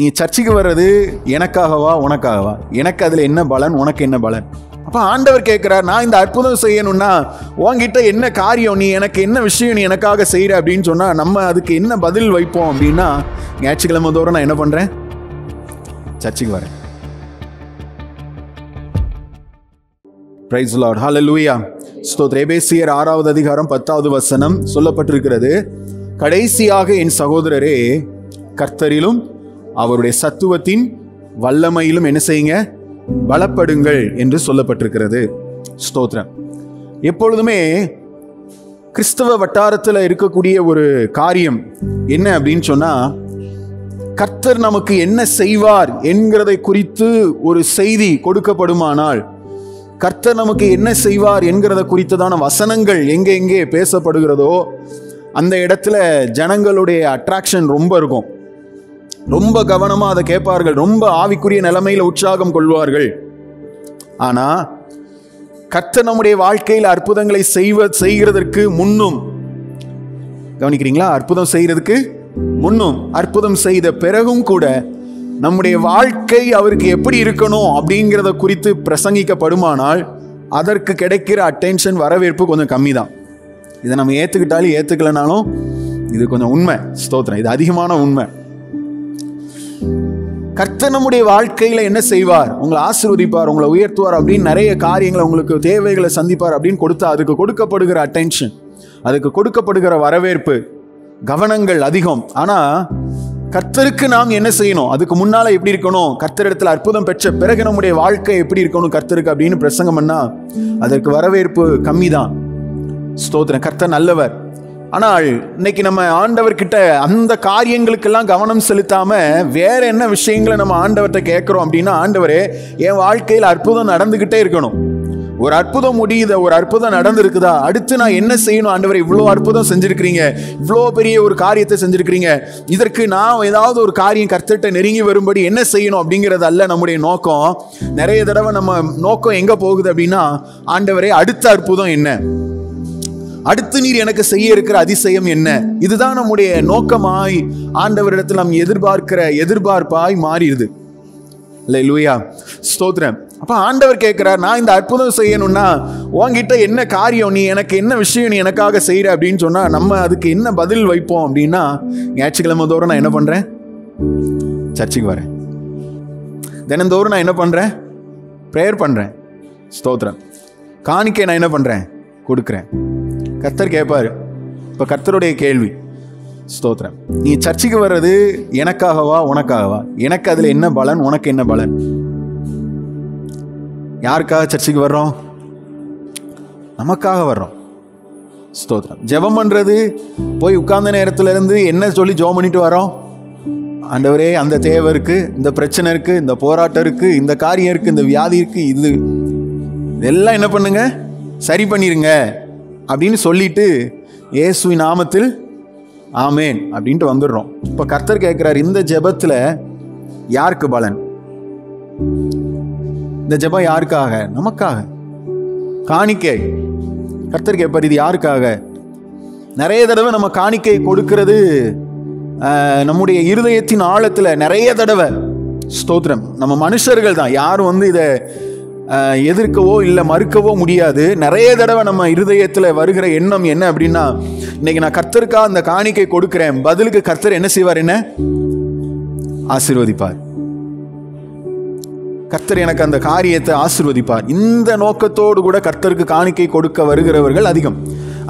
நீ சர்ச்சுக்கு வர்றது எனக்காகவா உனக்காகவா? எனக்கு அதில் என்ன பலன், உனக்கு என்ன பலன்? அப்போ ஆண்டவர் கேட்குறார், நான் இந்த அற்புதம் செய்யணும்னா உன்கிட்ட என்ன காரியம், நீ எனக்கு என்ன விஷயம் நீ எனக்காக செய்கிற அப்படின்னு சொன்னால் நம்ம அதுக்கு என்ன பதில் வைப்போம் அப்படின்னா, ஞாயிற்றுக்கிழமை தோறும் நான் என்ன பண்ணுறேன்? சர்ச்சுக்கு வரேன். பிரைஸ் தி லார்ட், ஹல்லேலூயா, ஸ்தோத்திரம். எபேசியர் 6வது அதிகாரம் 10வது வசனம் சொல்லப்பட்டிருக்கிறது, கடைசியாக என் சகோதரரே, கர்த்தரிலும் அவருடைய சத்துவத்தின் வல்லமையிலும் என்ன செய்யுங்க? பலப்படுங்கள் என்று சொல்லப்பட்டிருக்கிறது. ஸ்தோத்திரம். எப்பொழுதுமே கிறிஸ்தவ வட்டாரத்தில் இருக்கக்கூடிய ஒரு காரியம் என்ன அப்படின்னு சொன்னா, கர்த்தர் நமக்கு என்ன செய்வார் என்கிறதை குறித்து ஒரு செய்தி கொடுக்கப்படுமானால், கர்த்தர் நமக்கு என்ன செய்வார் என்கிறத குறித்ததான வசனங்கள் எங்கே பேசப்படுகிறதோ அந்த இடத்துல ஜனங்களுடைய அட்ராக்ஷன் ரொம்ப இருக்கும். ரொம்ப கவனமாக அதை கேட்பார்கள், ரொம்ப ஆவிக்குரிய நிலைமையில் உற்சாகம் கொள்வார்கள். ஆனால் கர்த்தர் நம்முடைய வாழ்க்கையில் அற்புதங்களை செய்கிறதற்கு முன்னும், கவனிக்கிறீங்களா? அற்புதம் செய்கிறதுக்கு முன்னும், அற்புதம் செய்த பிறகும் கூட நம்முடைய வாழ்க்கை அவருக்கு எப்படி இருக்கணும் அப்படிங்கிறத குறித்து பிரசங்கிக்கப்படுமானால் அதற்கு கிடைக்கிற அட்டென்ஷன், வரவேற்பு கொஞ்சம் கம்மி தான். இதை நம்ம ஏற்றுக்கிட்டாலும் ஏற்றுக்கலனாலும் இது கொஞ்சம் உண்மை. ஸ்தோத்திரம், இது அதிகமான உண்மை. கர்த்தர் நம்முடைய வாழ்க்கையில் என்ன செய்வார்? உங்களை ஆசீர்வதிப்பார், உங்களை உயர்த்துவார் அப்படின்னு நிறைய காரியங்களை, உங்களுக்கு தேவைகளை சந்திப்பார் அப்படின்னு கொடுத்தா அதுக்கு கொடுக்கப்படுகிற அட்டென்ஷன், அதுக்கு கொடுக்கப்படுகிற வரவேற்பு, கவனங்கள் அதிகம். ஆனால் கர்த்தருக்கு நாம் என்ன செய்யணும்? அதுக்கு முன்னால் எப்படி இருக்கணும்? கர்த்தரிடத்தில் அற்புதம் பெற்ற பிறகு நம்முடைய வாழ்க்கை எப்படி இருக்கணும் கர்த்தருக்கு அப்படின்னு பிரசங்கம் பண்ணா அதற்கு வரவேற்பு கம்மி தான். ஸ்தோத்திரம். கர்த்தர் நல்லவர். ஆனால் இன்னைக்கு நம்ம ஆண்டவர்கிட்ட அந்த காரியங்களுக்கெல்லாம் கவனம் செலுத்தாம வேற என்ன விஷயங்களை நம்ம ஆண்டவர்கிட்ட கேட்கிறோம் அப்படின்னா, ஆண்டவரே என் வாழ்க்கையில் அற்புதம் நடந்துகிட்டே இருக்கணும், ஒரு அற்புதம் முடியுது, ஒரு அற்புதம் நடந்திருக்குதா, அடுத்து நான் என்ன செய்யணும் ஆண்டவரே? இவ்வளோ அற்புதம் செஞ்சிருக்கிறீங்க, இவ்வளோ பெரிய ஒரு காரியத்தை செஞ்சிருக்கிறீங்க, இதற்கு நான் ஏதாவது ஒரு காரியம் கர்த்தர்கிட்ட நெருங்கி வரும்படி என்ன செய்யணும் அப்படிங்கிறது அல்ல நம்முடைய நோக்கம். நிறைய தடவை நம்ம நோக்கம் எங்க போகுது அப்படின்னா, ஆண்டவரே அடுத்த அற்புதம் என்ன, அடுத்து நீர் எனக்கு செய்ய இருக்கிற அதிசயம் என்ன, இதுதான் நம்முடைய நோக்கமாய் ஆண்டவரிடத்தில் நாம் எதிர்பார்க்கிற எதிர்பார்ப்பாய் மாறிடுது. அல்லேலூயா, ஸ்தோத்திரம். அப்ப ஆண்டவர் கேட்கிறார், நான் இந்த அற்புதம் செய்யணும்னா உன்கிட்ட என்ன காரியம், நீ எனக்கு என்ன விஷயம் நீ எனக்காக செய்யற அப்படின்னு சொன்னா நம்ம அதுக்கு என்ன பதில் வைப்போம் அப்படின்னா, ஞாயிற்றுக்கிழமை தோறும் நான் என்ன பண்றேன்? சர்ச்சுக்கு வரேன். தினந்தோறும் நான் என்ன பண்றேன்? ப்ரேயர் பண்றேன். ஸ்தோத்திரம். காணிக்கை நான் என்ன பண்றேன்? கொடுக்கிறேன். கர்த்தர் கேட்பாரு. இப்ப கர்த்தருடைய கேள்வி, ஸ்தோத்திரம், நீ சர்ச்சுக்கு வர்றது எனக்காகவா உனக்காகவா? எனக்கு அதுல என்ன பலன், உனக்கு என்ன பலன்? யாருக்காக சர்ச்சுக்கு வர்றோம்? நமக்காக வர்றோம். ஸ்தோத்திரம். ஜெபம் பண்றது போய் உட்கார்ந்த நேரத்துல இருந்து என்ன சொல்லி ஜெபம் பண்ணிட்டு வரோம்? ஆண்டவரே அந்த தேவை இருக்கு, இந்த பிரச்சனை இருக்கு, இந்த போராட்டம் இருக்கு, இந்த காரியம் இருக்கு, இந்த வியாதி இருக்கு, இதெல்லாம் என்ன பண்ணுங்க, சரி பண்ணிருங்க அப்படின்னு சொல்லிட்டு இயேசுவின் நாமத்தில் ஆமேன் அப்படின்ட்டு வந்துடுறோம். இப்ப கர்த்தர் கேட்கிறார், இந்த ஜெபத்துல யாருக்கு பலன்? இந்த ஜெபம் யாருக்காக? நமக்காக. காணிக்கை கர்த்தர் கேட்பார், இது யாருக்காக? நிறைய தடவை நம்ம காணிக்கை கொடுக்கிறது நம்முடைய இருதயத்தின் ஆழத்துல நிறைய தடவை, ஸ்தோத்திரம், நம்ம மனுஷர்கள் தான், யாரும் இதை எதிர்க்கவோ இல்லை மறுக்கவோ முடியாது. நிறைய தடவை நம்ம இருதயத்தில் வருகிற எண்ணம் என்ன அப்படின்னா, இன்னைக்கு நான் கர்த்தருக்காக அந்த காணிக்கை கொடுக்கிறேன், பதிலுக்கு கர்த்தர் என்ன செய்வார்? என்ன ஆசீர்வதிப்பார். கர்த்தர் எனக்கு அந்த காரியத்தை ஆசீர்வதிப்பார். இந்த நோக்கத்தோடு கூட கர்த்தருக்கு காணிக்கை கொடுக்க வருகிறவர்கள் அதிகம்.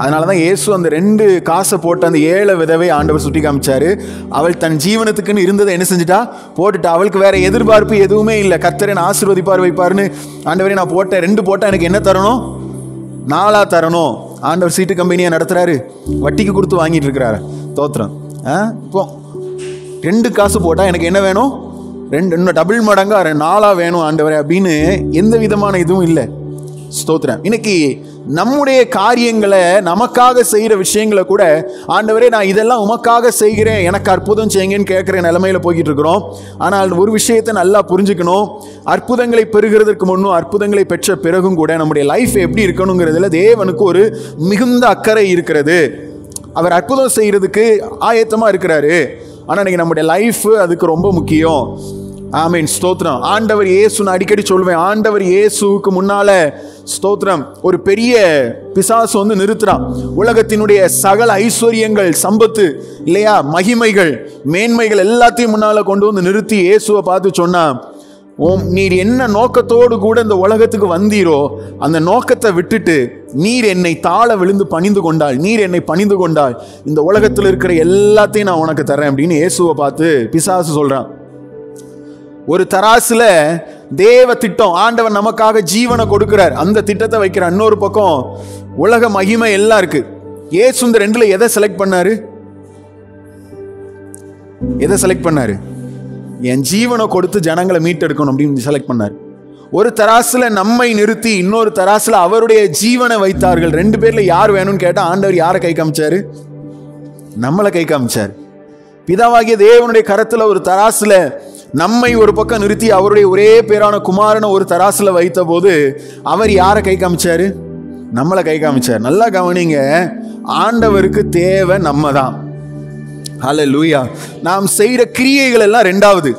அதனாலதான் இயேசு அந்த 2 காசை போட்டு அந்த 7 விதவை ஆண்டவர் சுட்டி காமிச்சாரு. அவள் தன் ஜீவனத்துக்குன்னு இருந்ததை என்ன செஞ்சுட்டா? போட்டுட்டா. அவளுக்கு வேற எதிர்பார்ப்பு எதுவுமே இல்லை. கர்த்தரை நான் ஆசீர்வதிப்பார் வைப்பாருன்னு, ஆண்டவரே நான் போட்டேன், 2 போட்டா எனக்கு என்ன தரணும்? 4 தரணும். ஆண்டவர் சீட்டு கம்பெனியை நடத்துறாரு, வட்டிக்கு கொடுத்து வாங்கிட்டு இருக்கிறாரு. தோத்திரம். இப்போ 2 காசு போட்டா எனக்கு என்ன வேணும்? 2 இன்னும் டபுள் மடங்கா 4 வேணும் ஆண்டவரே அப்படின்னு எந்த விதமான இதுவும் இல்லை. ஸ்தோத்திரம். இன்னைக்கு நம்முடைய காரியங்களை, நமக்காக செய்கிற விஷயங்களை கூட ஆண்டவரே நான் இதெல்லாம் உமக்காக செய்கிறேன், எனக்கு அற்புதம் செய்யுங்கன்னு கேட்குற நிலைமையில போய்கிட்டு இருக்கிறோம். ஆனால் ஒரு விஷயத்தை நல்லா புரிஞ்சுக்கணும், அற்புதங்களை பெறுகிறதுக்கு முன்னும் அற்புதங்களை பெற்ற பிறகும் கூட நம்முடைய லைஃப் எப்படி இருக்கணுங்கிறதுல தேவனுக்கு ஒரு மிகுந்த அக்கறை இருக்கிறது. அவர் அற்புதம் செய்கிறதுக்கு ஆயத்தமாக இருக்கிறாரு. ஆனால் இன்னைக்கு நம்முடைய லைஃப் அதுக்கு ரொம்ப முக்கியம். ஆமீன், ஸ்தோத்திரம். ஆண்டவர் இயேசு, நான் அடிக்கடி சொல்வேன், ஆண்டவர் இயேசுவுக்கு முன்னால ஸ்தோத்திரம் ஒரு பெரிய பிசாசு வந்து நிறுத்துறான். உலகத்தினுடைய சகல ஐஸ்வர்யங்கள், சம்பத்து இல்லையா, மகிமைகள், மேன்மைகள் எல்லாத்தையும் முன்னால கொண்டு வந்து நிறுத்தி இயேசுவை பார்த்து சொன்னா, நீர் என்ன நோக்கத்தோடு கூட இந்த உலகத்துக்கு வந்தீரோ அந்த நோக்கத்தை விட்டுட்டு நீர் என்னை தாழ விழுந்து பணிந்து கொண்டாள், நீர் என்னை பணிந்து கொண்டாள், இந்த உலகத்தில் இருக்கிற எல்லாத்தையும் நான் உனக்கு தரேன் அப்படின்னு இயேசுவை பார்த்து பிசாசு சொல்றான். ஒரு தராசுல தேவ திட்டம், ஆண்டவன் நமக்காக ஜீவனை கொடுக்கிறார், அந்த திட்டத்தை வைக்கிறார். இன்னொரு பக்கம் உலக மகிமை எல்லாம் இருக்கு. இயேசு இந்த ரெண்டுல எதை செலக்ட் பண்ணாரு? எதை செலக்ட் பண்ணாரு? என் ஜீவனை கொடுத்து ஜனங்களை மீட்டெடுக்கணும் அப்படின்னு செலக்ட் பண்ணார். ஒரு தராசுல நம்மை நிறுத்தி இன்னொரு தராசுல அவருடைய ஜீவனை வைத்தார்கள். ரெண்டு பேர்ல யார் வேணும்னு கேட்டா ஆண்டவர் யாரை கை காமிச்சாரு? நம்மளை கை காமிச்சார். பிதாவாகிய தேவனுடைய கரத்துல ஒரு தராசுல நம்மை ஒரு பக்கம் நிறுத்தி அவருடைய ஒரே பேரான குமாரனை ஒரு தராசுல வைத்த போது அவர் யாரை கை காமிச்சாரு? நம்மளை கை காமிச்சார். நல்லா கவனிங்க, ஆண்டவருக்கு தேவை நம்ம தான். ஹல்லேலூயா. நாம் செய்கிற கிரியைகள் எல்லாம் ரெண்டாவது.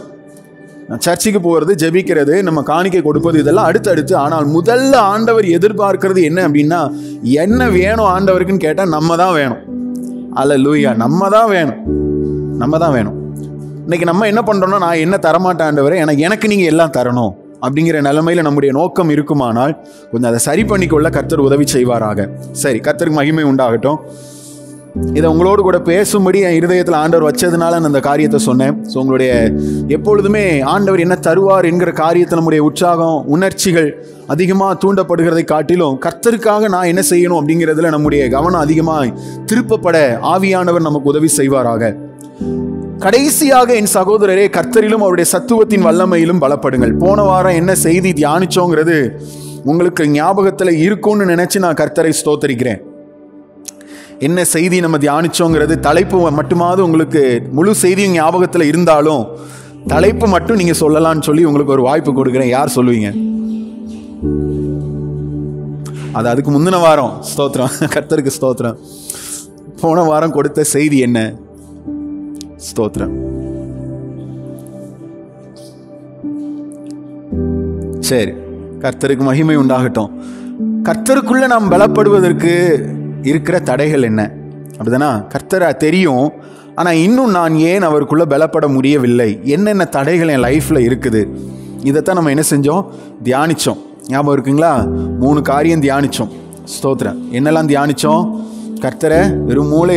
சர்ச்சுக்கு போகிறது, ஜெபிக்கிறது, நம்ம காணிக்கை கொடுப்பது, இதெல்லாம் அடுத்தடுத்து. ஆனால் முதல்ல ஆண்டவர் எதிர்பார்க்கிறது என்ன அப்படின்னா, என்ன வேணும் ஆண்டவருக்குன்னு கேட்டால் நம்ம தான் வேணும். ஹல்லேலூயா. நம்ம தான் வேணும், நம்ம தான் வேணும். இன்னைக்கு நம்ம என்ன பண்ணுறோம்னா, நான் என்ன தரமாட்டேன் ஆண்டவரே, எனக்கு நீங்கள் எல்லாம் தரணும் அப்படிங்கிற நிலைமையில் நம்முடைய நோக்கம் இருக்குமானால் கொஞ்சம் அதை சரி பண்ணிக்கொள்ள கர்த்தர் உதவி செய்வாராக. சரி, கர்த்தருக்கு மகிமை உண்டாகட்டும். இதை உங்களோடு கூட பேசும்படி என் இருதயத்தில் ஆண்டவர் வச்சதுனால நான் அந்த காரியத்தை சொன்னேன். ஸோ உங்களுடைய எப்பொழுதுமே ஆண்டவர் என்ன தருவார் என்கிற காரியத்தை நம்முடைய உற்சாகம், உணர்ச்சிகள் அதிகமாக தூண்டப்படுகிறதை காட்டிலும் கர்த்தருக்காக நான் என்ன செய்யணும் அப்படிங்கிறதுல நம்முடைய கவனம் அதிகமாக திருப்பப்பட ஆவியானவர் நமக்கு உதவி செய்வாராக. கடைசியாக என் சகோதரரே, கர்த்தரிலும் அவருடைய சத்துவத்தின் வல்லமையிலும் பலப்படுங்கள். போன வாரம் என்ன செய்தி தியானிச்சோங்கிறது உங்களுக்கு ஞாபகத்தில் இருக்கும்னு நினைச்சு நான் கர்த்தரை ஸ்தோத்தரிக்கிறேன். என்ன செய்தி நம்ம தியானிச்சோங்கிறது தலைப்பு மட்டுமாவது உங்களுக்கு முழு செய்தியும் ஞாபகத்தில் இருந்தாலும் தலைப்பு மட்டும் நீங்க சொல்லலாம்னு சொல்லி உங்களுக்கு ஒரு வாய்ப்பு கொடுக்குறேன். யார் சொல்லுவீங்க? அது அதுக்கு முந்தின வாரம். ஸ்தோத்திரம், கர்த்தருக்கு ஸ்தோத்திரம். போன வாரம் கொடுத்த செய்தி என்ன? ஸ்தோத்திரம். சரி, கர்த்தருக்கு மகிமை உண்டாகட்டும். கர்த்தருக்குள்ள நாம் பலப்படுவதற்கு இருக்கிற தடைகள் என்ன? அப்படிதானா? கர்த்தரை தெரியும், ஆனால் இன்னும் நான் ஏன் அவருக்குள்ள பலப்பட முடியவில்லை, என்னென்ன தடைகள் என் லைஃப்ல இருக்குது, இதைத்தான் நம்ம என்ன செஞ்சோம்? தியானிச்சோம். ஞாபகம் இருக்குங்களா? 3 காரியம் தியானிச்சோம். ஸ்தோத்திரம். என்னெல்லாம் தியானிச்சோம்? கர்த்தரை வெறும் மூளை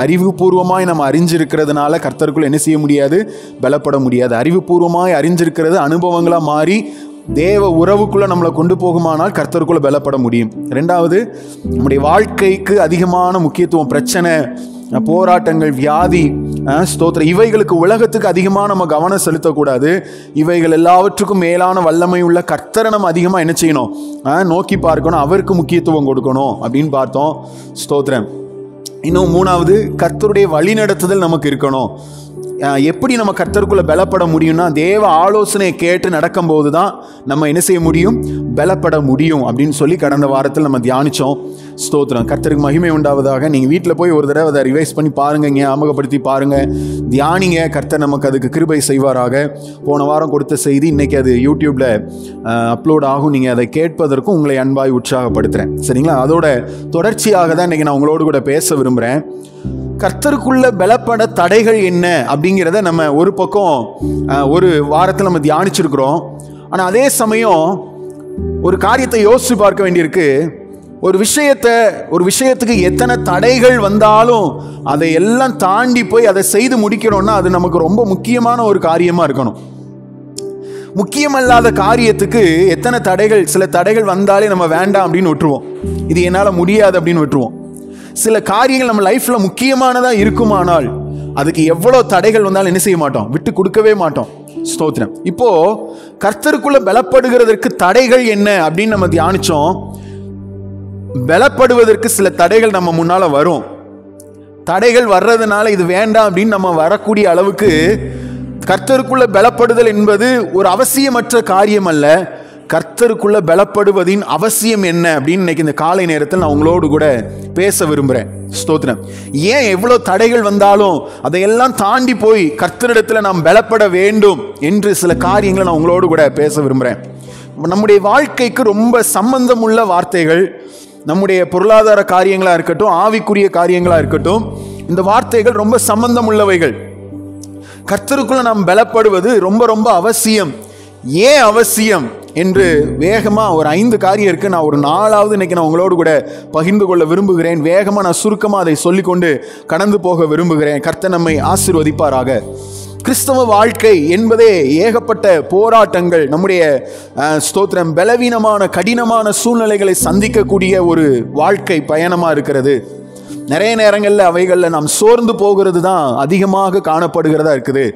அறிவுபூர்வமாய் நம்ம அறிஞ்சிருக்கிறதுனால கர்த்தருக்குள்ள என்ன செய்ய முடியாது? பலப்பட முடியாது. அறிவுபூர்வமாய் அறிஞ்சிருக்கிறது அனுபவங்களாக மாறி தேவ உறவுக்குள்ள நம்மளை கொண்டு போகுமானால் கர்த்தருக்குள்ள பலப்பட முடியும். 2வது, நம்முடைய வாழ்க்கைக்கு அதிகமான முக்கியத்துவம், பிரச்சனை, போராட்டங்கள், வியாதி, ஸ்தோத்திரம், இவைகளுக்கு உலகத்துக்கு அதிகமாக நம்ம கவனம் செலுத்தக்கூடாது. இவைகள் எல்லாவற்றுக்கும் மேலான வல்லமை உள்ள கர்த்தரை நம்ம அதிகமாக என்ன செய்யணும்? நோக்கி பார்க்கணும், அவருக்கு முக்கியத்துவம் கொடுக்கணும் அப்படின்னு பார்த்தோம். ஸ்தோத்திரம். இன்னும் 3வது, கர்த்தருடைய வழிநடத்துதல் நமக்கு இருக்கணும். எப்படி நம்ம கர்த்தருக்குள்ள பலப்பட முடியும்னா, தேவ ஆலோசனையை கேட்டு நடக்கும்போது தான் நம்ம என்ன செய்ய முடியும்? பலப்பட முடியும் அப்படின்னு சொல்லி கடந்த வாரத்தில் நம்ம தியானிச்சோம். ஸ்தோத்திரம். கர்த்தருக்கு மகிமை உண்டாவதாக. நீங்கள் வீட்டில் போய் ஒரு தடவை அதை ரிவைஸ் பண்ணி பாருங்க, ஞாபகப்படுத்தி பாருங்க, தியானிங்க. கர்த்தர் நமக்கு அதுக்கு கிருபை செய்வாராக. போன வாரம் கொடுத்த செய்தி இன்னைக்கு அது யூடியூப்ல அப்லோட் ஆகும். நீங்கள் அதை கேட்பதற்கும் உங்களை அன்பாய் உற்சாகப்படுத்துகிறேன். சரிங்களா? அதோட தொடர்ச்சியாக தான் இன்னைக்கு நான் உங்களோடு கூட பேச விரும்புகிறேன். கர்த்தருக்குள்ள பலப்பட தடைகள் என்ன அப்படிங்கிறத நம்ம ஒரு பக்கம் ஒரு வாரத்தில் நம்ம தியானிச்சிருக்கிறோம். ஆனால் அதே சமயம் ஒரு காரியத்தை யோசித்து பார்க்க வேண்டியிருக்கு. ஒரு விஷயத்துக்கு எத்தனை தடைகள் வந்தாலும் அதை எல்லாம் தாண்டி போய் அதை செய்து முடிக்கிறோம்னா அது நமக்கு ரொம்ப முக்கியமான ஒரு காரியமாக இருக்கணும். முக்கியமல்லாத காரியத்துக்கு எத்தனை தடைகள், சில தடைகள் வந்தாலே நம்ம வேண்டாம் அப்படின்னு விட்டுருவோம். இது என்னால் முடியாது அப்படின்னு விட்டுருவோம். சில காரியங்கள் நம்ம லைஃப்ல முக்கியமானதாக இருக்குமானால் அதுக்கு எவ்வளோ தடைகள் வந்தாலும் என்ன செய்ய மாட்டோம்? விட்டு கொடுக்கவே மாட்டோம். ஸ்தோத்திரம். இப்போ கர்த்தருக்குள்ள பலப்படுகிறதற்கு தடைகள் என்ன அப்படின்னு நம்ம தியானிச்சோம். பலப்படுவதற்கு சில தடைகள் நம்ம முன்னால வரும். தடைகள் வர்றதுனால இது வேண்டாம் அப்படின்னு நம்ம வரக்கூடிய அளவுக்கு கர்த்தருக்குள்ள பலப்படுதல் என்பது ஒரு அவசியமற்ற காரியம் அல்ல. கர்த்தருக்குள்ள பலப்படுவதின் அவசியம் என்ன அப்படின்னு இன்னைக்கு இந்த காலை நேரத்தில் நான் உங்களோடு கூட பேச விரும்புகிறேன். ஸ்தோத்திரம். ஏன் எவ்வளோ தடைகள் வந்தாலும் அதையெல்லாம் தாண்டி போய் கர்த்தரிடத்தில் நாம் பலப்பட வேண்டும் என்று சில காரியங்களை நான் உங்களோடு கூட பேச விரும்புகிறேன். நம்முடைய வாழ்க்கைக்கு ரொம்ப சம்பந்தம் உள்ள வார்த்தைகள், நம்முடைய பொருளாதார காரியங்களாக இருக்கட்டும், ஆவிக்குரிய காரியங்களாக இருக்கட்டும், இந்த வார்த்தைகள் ரொம்ப சம்பந்தம் உள்ளவைகள். கர்த்தருக்குள்ள நாம் பலப்படுவது ரொம்ப ரொம்ப அவசியம். ஏன் அவசியம் என்று வேகமாக ஒரு 5 காரியம் இருக்குது. நான் ஒரு 4வது இன்னைக்கு நான் உங்களோடு கூட பகிர்ந்து கொள்ள விரும்புகிறேன். வேகமாக நான் சுருக்கமாக அதை சொல்லிக்கொண்டு கடந்து போக விரும்புகிறேன். கர்த்தர் நம்மை ஆசீர்வதிப்பாராக. கிறிஸ்தவ வாழ்க்கை என்பதே ஏகப்பட்ட போராட்டங்கள், நம்முடைய ஸ்தோத்திரம் பலவீனமான கடினமான சூழ்நிலைகளை சந்திக்கக்கூடிய ஒரு வாழ்க்கை பயணமாக இருக்கிறது. நிறைய நேரங்களில் அவைகளில் நாம் சோர்ந்து போகிறது தான் அதிகமாக காணப்படுகிறதா இருக்குது.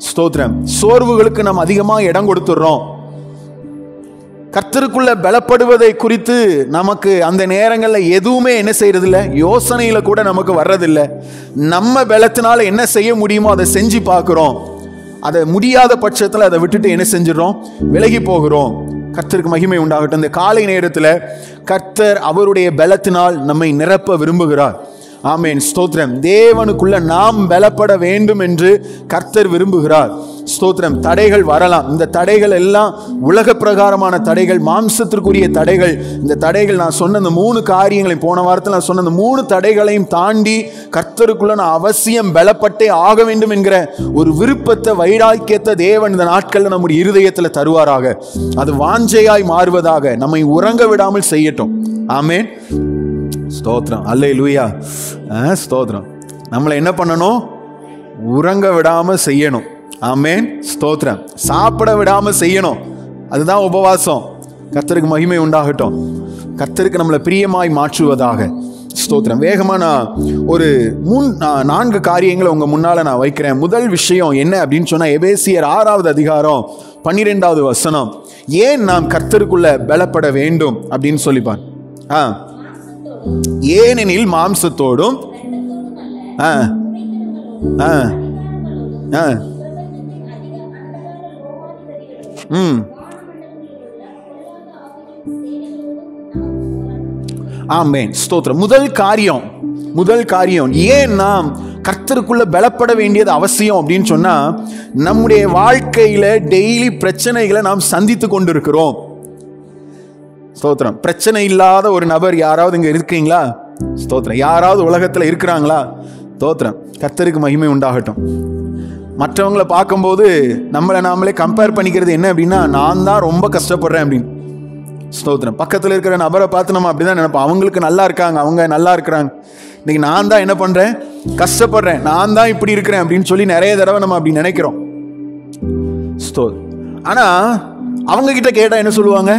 ஸ்தோத்திரம். சோர்வுகளுக்கு நாம் அதிகமாக இடம் கொடுத்துடுறோம். கர்த்தருக்குள்ள பலப்படுவதை குறித்து நமக்கு அந்த நேரங்களில் எதுவுமே என்ன செய்யறதில்ல, யோசனையில கூட நமக்கு வர்றதில்லை. நம்ம பலத்தினால என்ன செய்ய முடியுமோ அதை செஞ்சு பார்க்குறோம். அதை முடியாத பட்சத்தில் அதை விட்டுட்டு என்ன செஞ்சிடறோம், விலகி போகிறோம். கர்த்தருக்கு மகிமை உண்டாகட்டும். இந்த காலை நேரத்தில் கர்த்தர் அவருடைய பலத்தினால் நம்மை நிரப்ப விரும்புகிறார். ஆமேன். ஸ்தோத்திரம். தேவனுக்குள்ள நாம் பலப்பட வேண்டும் என்று கர்த்தர் விரும்புகிறார். ஸ்தோத்திரம். தடைகள் வரலாம். இந்த தடைகள் எல்லாம் உலக பிரகாரமான தடைகள், மாம்சத்திற்குரிய தடைகள். இந்த தடைகள் நான் சொன்ன இந்த 3 காரியங்களையும், போன வாரத்தில் நான் சொன்ன இந்த 3 தடைகளையும் தாண்டி கர்த்தருக்குள்ள நான் அவசியம் பலப்பட்டே ஆக வேண்டும் என்கிற ஒரு விருப்பத்தை, வைராக்கியத்தை தேவன் இந்த நாட்களில் நம்முடைய இருதயத்தில் தருவாராக. அது வாஞ்சையாய் மாறுவதாக, நம்மை உறங்க விடாமல் செய்யட்டும். ஆமேன். ஸ்தோத்திரம். அல்லேலூயா. ஸ்தோத்திரம். நம்மளை என்ன பண்ணணும், உறங்க விடாம செய்யணும். ஆமேன். ஸ்தோத்திரம். சாப்பிட விடாம செய்யணும். அதுதான் உபவாசம். கர்த்தருக்கு மகிமை உண்டாகட்டும். கர்த்தருக்கு நம்மளை பிரியமாய் மாற்றுவதாக. ஸ்தோத்திரம். வேகமா நான் ஒரு 4 காரியங்களை உங்க முன்னால நான் வைக்கிறேன். முதல் விஷயம் என்ன அப்படின்னு சொன்னா, எபேசியர் 6வது அதிகாரம் 12வது வசனம். ஏன் நாம் கர்த்தருக்குள்ள பலப்பட வேண்டும் அப்படின்னு சொல்லிப்பான். ஏனெனில் மாம்சத்தோடும் ஆமென். ஸ்தோத்திரம். முதல் காரியம் ஏன் நாம் கர்த்தருக்குள்ள பலப்பட வேண்டியது அவசியம் அப்படின்னு சொன்னா, நம்முடைய வாழ்க்கையில டெய்லி பிரச்சனைகளை நாம் சந்தித்து கொண்டிருக்கிறோம். ஸ்தோத்திரம். பிரச்சனை இல்லாத ஒரு நபர் யாராவது இங்க இருக்கீங்களா? ஸ்தோத்திரம். யாராவது உலகத்துல இருக்கிறாங்களா? ஸ்தோத்திரம். கர்த்தருக்கு மகிமை உண்டாகட்டும். மற்றவங்களை பார்க்கும்போது நம்மளை நாமளே கம்பேர் பண்ணிக்கிறது என்ன அப்படின்னா, நான் தான் ரொம்ப கஷ்டப்படுறேன் அப்படின்னு. ஸ்தோத்திரம். பக்கத்தில் இருக்கிற நபரை பார்த்து நம்ம அப்படிதான் நினைப்போம், அவங்களுக்கு நல்லா இருக்காங்க, அவங்க நல்லா இருக்கிறாங்க, இன்னைக்கு நான் தான் என்ன பண்றேன், கஷ்டப்படுறேன், நான் தான் இப்படி இருக்கிறேன் அப்படின்னு சொல்லி நிறைய தடவை நம்ம அப்படி நினைக்கிறோம். ஆனா அவங்க கிட்ட கேட்டா என்ன சொல்லுவாங்க,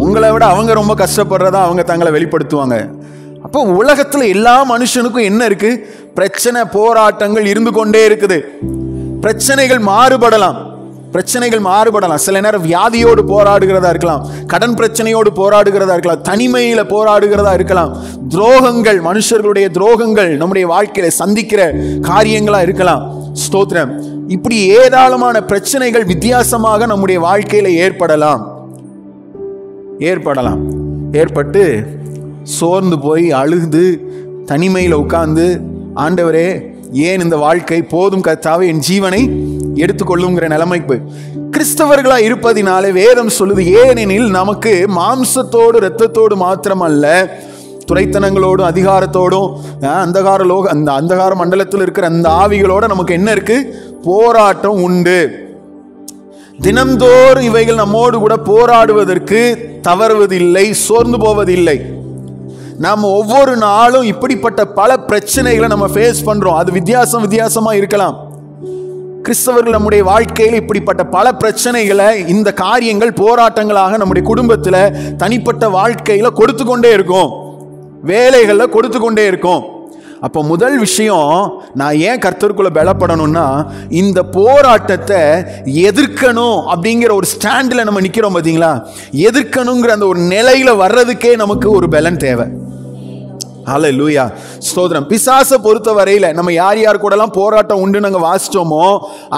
உங்களை விட அவங்க ரொம்ப கஷ்டப்படுறதா அவங்க தங்களை வெளிப்படுத்துவாங்க. அப்போ உலகத்துல எல்லா மனுஷனுக்கும் என்ன இருக்கு, பிரச்சனை, போராட்டங்கள் இருந்து கொண்டே இருக்குது. பிரச்சனைகள் மாறுபடலாம். சில நேரம் வியாதியோடு போராடுகிறதா இருக்கலாம், கடன் பிரச்சனையோடு போராடுகிறதா இருக்கலாம், தனிமையில போராடுகிறதா இருக்கலாம், துரோகங்கள், மனுஷர்களுடைய துரோகங்கள் நம்முடைய வாழ்க்கையில சந்திக்கிற காரியங்களா இருக்கலாம். ஸ்தோத்திரம். இப்படி ஏராளமான பிரச்சனைகள் வித்தியாசமாக நம்முடைய வாழ்க்கையில ஏற்பட்டு சோர்ந்து போய் அழுது தனிமையில் உட்கார்ந்து, ஆண்டவரே ஏன் இந்த வாழ்க்கை, போதும் கர்த்தாவே என் ஜீவனை எடுத்துக்கொள்ளுங்கிற நிலைமைக்கு கிறிஸ்தவர்களா இருப்பதினாலே வேதம் சொல்லுது, ஏனெனில் நமக்கு மாம்சத்தோடு இரத்தத்தோடு மாத்திரமல்ல, துரைத்தனங்களோடும் அதிகாரத்தோடும் அந்த அந்தகார மண்டலத்தில் இருக்கிற அந்த ஆவிகளோட நமக்கு என்ன இருக்கு, போராட்டம் உண்டு. தினம்தோறும் இவைகள் நம்மோடு கூட போராடுவதற்கு தவறுவதில்லை, சோர்ந்து போவதில்லை. நாம் ஒவ்வொரு நாளும் இப்படிப்பட்ட பல பிரச்சனைகளை நம்ம ஃபேஸ் பண்றோம். அது வித்தியாசமா இருக்கலாம். கிறிஸ்தவர்கள் நம்முடைய வாழ்க்கையில் இப்படிப்பட்ட பல பிரச்சனைகளை, இந்த காரியங்கள் போராட்டங்களாக நம்முடைய குடும்பத்தில், தனிப்பட்ட வாழ்க்கையில கொடுத்து கொண்டே இருக்கும், வேலைகள்ல கொடுத்து கொண்டே இருக்கும். அப்போ முதல் விஷயம், நான் ஏன் கர்த்தருக்குள்ள பலப்படணும்னா, இந்த போராட்டத்தை எதிர்க்கணும் அப்படிங்கிற ஒரு ஸ்டாண்டில் நம்ம நிற்கிறோம் பார்த்தீங்களா, எதிர்க்கணுங்கிற அந்த ஒரு நிலையில வர்றதுக்கே நமக்கு ஒரு பலன் தேவை. ஹல்லேலூயா. ஸ்தோத்திரம். பிசாசை பொறுத்த வரையில நம்ம யார் கூடலாம் போராட்டம் உண்டு நாங்கள் வாசிச்சோமோ,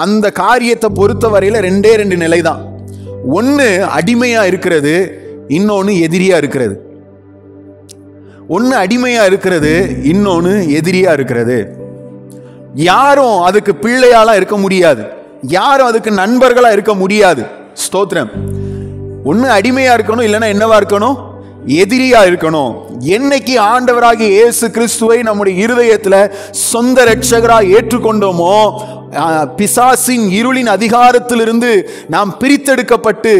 அந்த காரியத்தை பொறுத்த வரையில 2 நிலை தான். ஒன்று அடிமையா இருக்கிறது, இன்னொன்று எதிரியா இருக்கிறது. ஒன்று அடிமையா இருக்கிறது, இன்னொன்று எதிரியா இருக்கிறது. யாரும் அதுக்கு பிள்ளையாளா இருக்க முடியாது, யாரும் அதுக்கு நண்பர்களா இருக்க முடியாது. ஸ்தோத்திரம். ஒன்று அடிமையா இருக்கணும், இல்லைன்னா என்னவா இருக்கணும்? எதிரியா இருக்கணும். என்னைக்கு ஆண்டவராகிய இயேசு கிறிஸ்துவை நம்முடைய இருதயத்தில் சொந்த இரட்சகராக ஏற்றுக்கொண்டோமோ, பிசாசின் இருளின் அதிகாரத்திலிருந்து நாம் பிரித்தெடுக்கப்பட்டு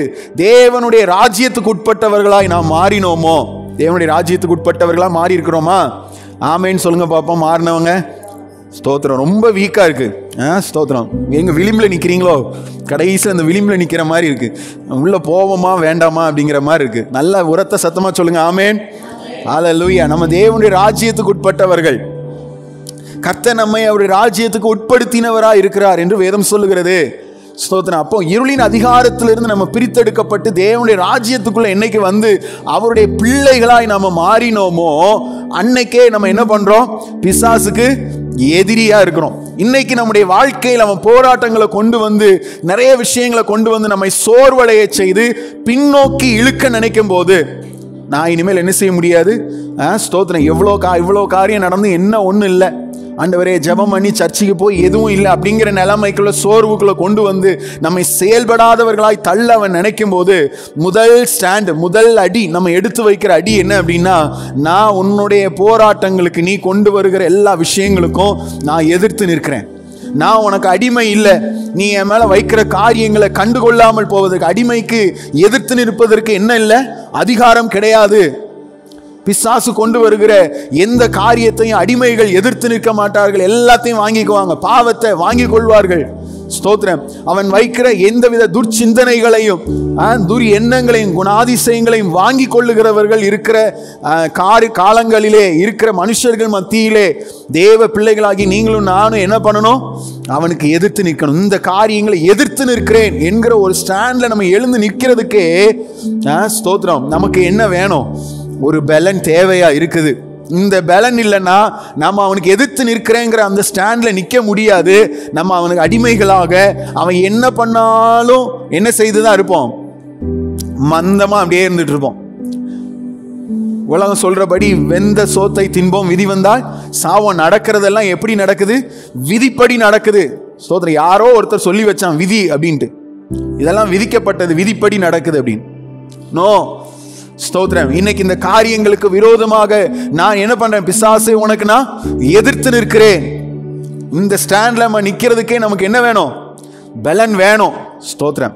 தேவனுடைய ராஜ்யத்துக்கு உட்பட்டவர்களாய் நாம் மாறினோமோ, தேவனுடைய ராஜ்யத்துக்கு உட்பட்டவர்களா மாறி இருக்கிறோமா? ஆமேன்னு சொல்லுங்க பாப்போம். மாறினவங்க ஸ்தோத்திரம். ரொம்ப வீக்கா இருக்கு. ஸ்தோத்திரம். எங்க விளிம்பில் நிற்கிறீங்களோ, கடைசியில் அந்த விளிம்பில் நிற்கிற மாதிரி இருக்கு. உள்ள போவோமா வேண்டாமா அப்படிங்கிற மாதிரி இருக்கு. நல்ல உரத்த சத்தமா சொல்லுங்க ஆமேன். ஹல்லேலூயா. நம்ம தேவனுடைய ராஜ்யத்துக்கு உட்பட்டவர்கள். கர்த்தர் நம்மை அவருடைய ராஜ்யத்துக்கு உட்படுத்தினவராக இருக்கிறார் என்று வேதம் சொல்லுகிறது. ஸ்தோத்திரம். அப்போ இருளின் அதிகாரத்திலிருந்து நம்ம பிரித்தெடுக்கப்பட்டு தேவனுடைய ராஜ்யத்துக்குள்ள என்னைக்கு வந்து அவருடைய பிள்ளைகளாய் நம்ம மாறினோமோ, அன்னைக்கே நம்ம என்ன பண்றோம்? பிசாசுக்கு எதிரியா இருக்கிறோம். இன்னைக்கு நம்முடைய வாழ்க்கையில் அவன் போராட்டங்களை கொண்டு வந்து, நிறைய விஷயங்களை கொண்டு வந்து நம்மை சோர்வடைய செய்து பின்னோக்கி இழுக்க நினைக்கும் போது, நான் இனிமேல் என்ன செய்ய முடியாது? ஸ்தோத்திரம். இவ்வளோ காரியம் நடந்து என்ன ஒன்றும் இல்லை, ஆண்டவரே ஜெபம் பண்ணி சர்ச்சுக்கு போய் எதுவும் இல்லை அப்படிங்கிற நிலைமைக்குள்ள சோர்வுக்குள்ள கொண்டு வந்து நம்மை செயல்படாதவர்களாய் தள்ள அவன் நினைக்கும் போது, முதல் அடி நம்ம எடுத்து வைக்கிற அடி என்ன அப்படின்னா, நான் உன்னுடைய போராட்டங்களுக்கு, நீ கொண்டு வருகிற எல்லா விஷயங்களுக்கும் நான் எதிர்த்து நிற்கிறேன். நான் உனக்கு அடிமை இல்லை. நீ என் மேல வைக்கிற காரியங்களை கண்டுகொள்ளாமல் போவதற்கு, அடிமைக்கு எதிர்த்து நிற்பதற்கு என்ன இல்லை? அதிகாரம் கிடையாது. பிசாசு கொண்டு வருகிற எந்த காரியத்தையும் அடிமைகள் எதிர்த்து நிற்க மாட்டார்கள். எல்லாத்தையும் வாங்கிக்குவாங்க, பாவத்தை வாங்கிக் கொள்வார்கள். ஸ்தோத்திரம். அவன் வைக்கிற எந்தவித துர்ச்சிந்தனைகளையும் துர் எண்ணங்களையும் குணாதிசயங்களையும் வாங்கி கொள்ளுகிறவர்கள் இருக்கிற காலங்களிலே இருக்கிற மனுஷர்கள் மத்தியிலே தேவ பிள்ளைகளாகி நீங்களும் நானும் என்ன பண்ணணும்? அவனுக்கு எதிர்த்து நிற்கணும். இந்த காரியங்களை எதிர்த்து நிற்கிறேன் என்கிற ஒரு ஸ்டாண்ட்ல நம்ம எழுந்து நிற்கிறதுக்கே ஸ்தோத்திரம் நமக்கு என்ன வேணும்? ஒரு பலன் தேவையா இருக்குது. இந்த பலன் இல்லைன்னா நம்ம அவனுக்கு எதிர்த்து நிற்கிறேங்கிற அந்த ஸ்டாண்ட்ல நிற்க முடியாது. நம்ம அவனுக்கு அடிமைகளாக அவன் என்ன பண்ணாலும் என்ன செய்துதான் இருப்போம்? மந்தமா அப்படியே இருந்துட்டு இருப்போம். உலகம் சொல்றபடி வெந்த சோத்தை தின்போம், விதி வந்தால் சாவம். நடக்கிறதெல்லாம் எப்படி நடக்குது? விதிப்படி நடக்குது. ஸ்தோத்திரம். யாரோ ஒருத்தர் சொல்லி வச்சான் விதி அப்படின்ட்டு, இதெல்லாம் விதிக்கப்பட்டது, விதிப்படி நடக்குது அப்படின்னு. நோ. ஸ்தோத்திரம். இன்னைக்கு இந்த காரியங்களுக்கு விரோதமாக நான் என்ன பண்றேன்? பிசாசை உனக்கு நான் எதிர்த்து நிற்கிறேன். இந்த ஸ்டாண்ட்ல நம்ம நிக்கிறதுக்கே நமக்கு என்ன வேணும்? பலன் வேணும். ஸ்தோத்திரம்.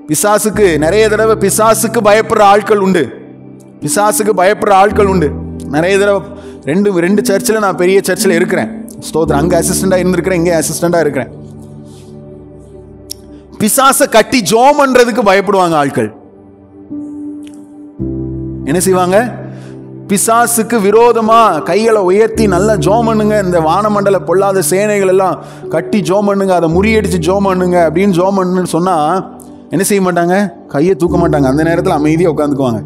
பிசாசுக்கு நிறைய தடவை பிசாசுக்கு பயப்படுற ஆட்கள் உண்டு. பிசாசுக்கு பயப்படுற ஆட்கள் உண்டு. நிறைய தடவை ரெண்டு சர்ச்சில் நான் பெரிய சர்ச்சில் இருக்கிறேன். ஸ்தோத்திரம். அங்கே அசிஸ்டண்டா இருந்திருக்கிறேன், இங்கே அசிஸ்டண்டா இருக்கிறேன். பிசாசை கட்டி ஜோம் பண்றதுக்கு பயப்படுவாங்க ஆட்கள். என்ன செய்வாங்க? பிசாசுக்கு விரோதமா கைகளை உயர்த்தி நல்லா ஜோம் பண்ணுங்க, இந்த வானமண்டல பொல்லாத சேனைகள் எல்லாம் கட்டி ஜோம் பண்ணுங்க, அதை முறியடிச்சு ஜோம் பண்ணுங்க அப்படின்னு ஜோம் பண்ணுன்னு சொன்னா என்ன செய்ய மாட்டாங்க? கையை தூக்க மாட்டாங்க. அந்த நேரத்தில் அமைதியாக உட்காந்துக்குவாங்க.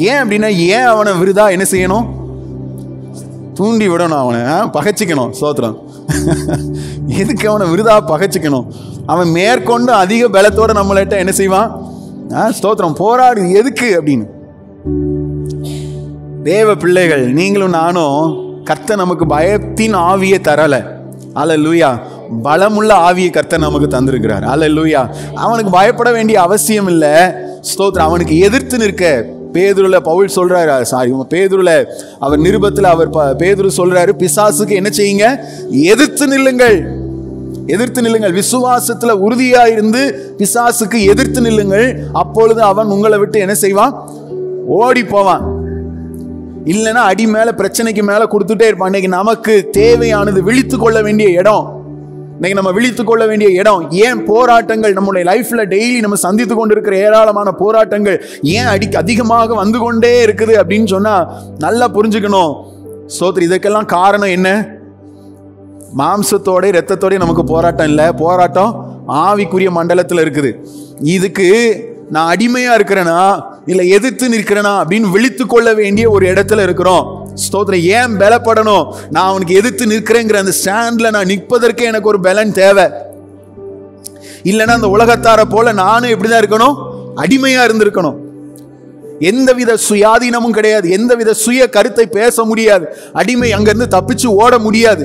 ஏன் அப்படின்னா, ஏன் அவனை விருதா என்ன செய்யணும்? தூண்டி விடணும், அவனை பகைச்சிக்கணும். ஸ்தோத்திரம். எதுக்கு அவனை விருதா பகைச்சிக்கணும்? அவன் மேற்கொண்டு அதிக பலத்தோட நம்மள்கிட்ட என்ன செய்வான்? ஸ்தோத்திரம். போராடு. எதுக்கு அப்படின்னு. தேவ பிள்ளைகள் நீங்களும் நானும், கர்த்தர் நமக்கு பயத்தின் ஆவியை தரல. அல்லேலூயா. பலமுள்ள ஆவியை கர்த்தர் நமக்கு தந்திருக்கிறார். அல்லேலூயா. அவனுக்கு பயப்பட வேண்டிய அவசியம் இல்லை. ஸ்தோத்திரம். அவனுக்கு எதிர்த்து நிற்க பேதுருல பவுல் சொல்றாரு, பேதுருல அவர் நிருபத்தில் அவர் பேதுரு சொல்றாரு, பிசாசுக்கு என்ன செய்யுங்க? எதிர்த்து நில்லுங்கள். எதிர்த்து நில்லுங்கள். விசுவாசத்துல உறுதியா இருந்து பிசாசுக்கு எதிர்த்து நில்லுங்கள். அப்பொழுது அவன் உங்களை விட்டு என்ன செய்வான்? ஓடி போவான். இல்லைன்னா அடி மேல பிரச்சனைக்கு மேல கொடுத்துட்டே இருப்பான். இன்னைக்கு நமக்கு தேவையானது விழித்து கொள்ள வேண்டிய இடம். இன்னைக்கு நம்ம விழித்து கொள்ள வேண்டிய இடம். ஏன் போராட்டங்கள் நம்முடைய லைஃப்ல டெய்லி நம்ம சந்தித்து கொண்டிருக்கிற ஏராளமான போராட்டங்கள் ஏன் அதிகமாக வந்து கொண்டே இருக்குது அப்படின்னு சொன்னா நல்லா புரிஞ்சுக்கணும். ஸ்தோத்திரம். இதற்கெல்லாம் காரணம் என்ன? மாம்சத்தோட இரத்தத்தோட நமக்கு போராட்டம் இல்லை. போராட்டம் ஆவிக்குரிய மண்டலத்தில் இருக்குது. இதுக்கு நான் அடிமையா இருக்கிறேனா இல்லை எதிர்த்து நிற்கிறேனா அப்படின்னு விழித்து கொள்ள வேண்டிய ஒரு இடத்துல இருக்கிறோம். ஸ்தோத்திரம். ஏன் பலப்படணும்? நான் அவனுக்கு எதிர்த்து நிற்கிறேங்கிற அந்த ஸ்டாண்ட்ல நான் நிற்பதற்கே எனக்கு ஒரு பலன் தேவை. இல்லைன்னா அந்த உலகத்தார போல நானும் எப்படிதான் இருக்கணும், அடிமையா இருந்திருக்கணும். எந்தவித சுயாதீனமும் கிடையாது, எந்தவித சுய கருத்தை பேச முடியாது, அடிமை அங்கிருந்து தப்பிச்சு ஓட முடியாது.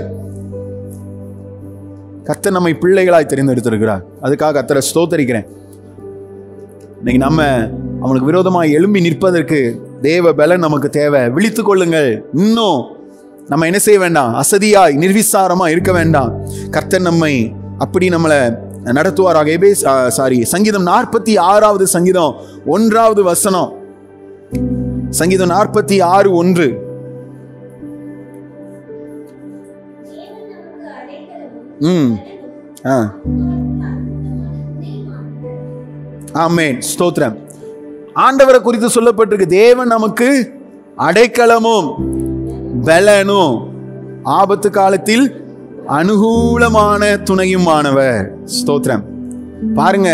கர்த்தர் நம்மை பிள்ளைகளாய் தெரிந்தெடுத்திருக்கிறார். அதுக்காக கர்த்தரை ஸ்தோத்தரிக்கிறேன். இன்னைக்கு நம்ம அவனுக்கு விரோதமாக எழும்பி நிற்பதற்கு தேவ பலன் நமக்கு தேவை. விழித்துக் கொள்ளுங்கள். இன்னும் நம்ம என்ன செய்ய வேண்டாம், அசதியாய் நிர்விசாரமா இருக்க வேண்டாம். கர்த்தர் நம்மை அப்படி நம்மளை நடத்துவாராக. சங்கீதம் 46வது சங்கீதம் 1வது வசனம். சங்கீதம் 46:1. ஆமென், ஸ்தோத்திரம். ஆண்டவரை குறித்து சொல்லப்பட்டிருக்கு, தேவன் நமக்கு அடைக்கலமும் பலனும் ஆபத்து காலத்தில் அனுகூலமான துணையுமானவர். ஸ்தோத்திரம். பாருங்க,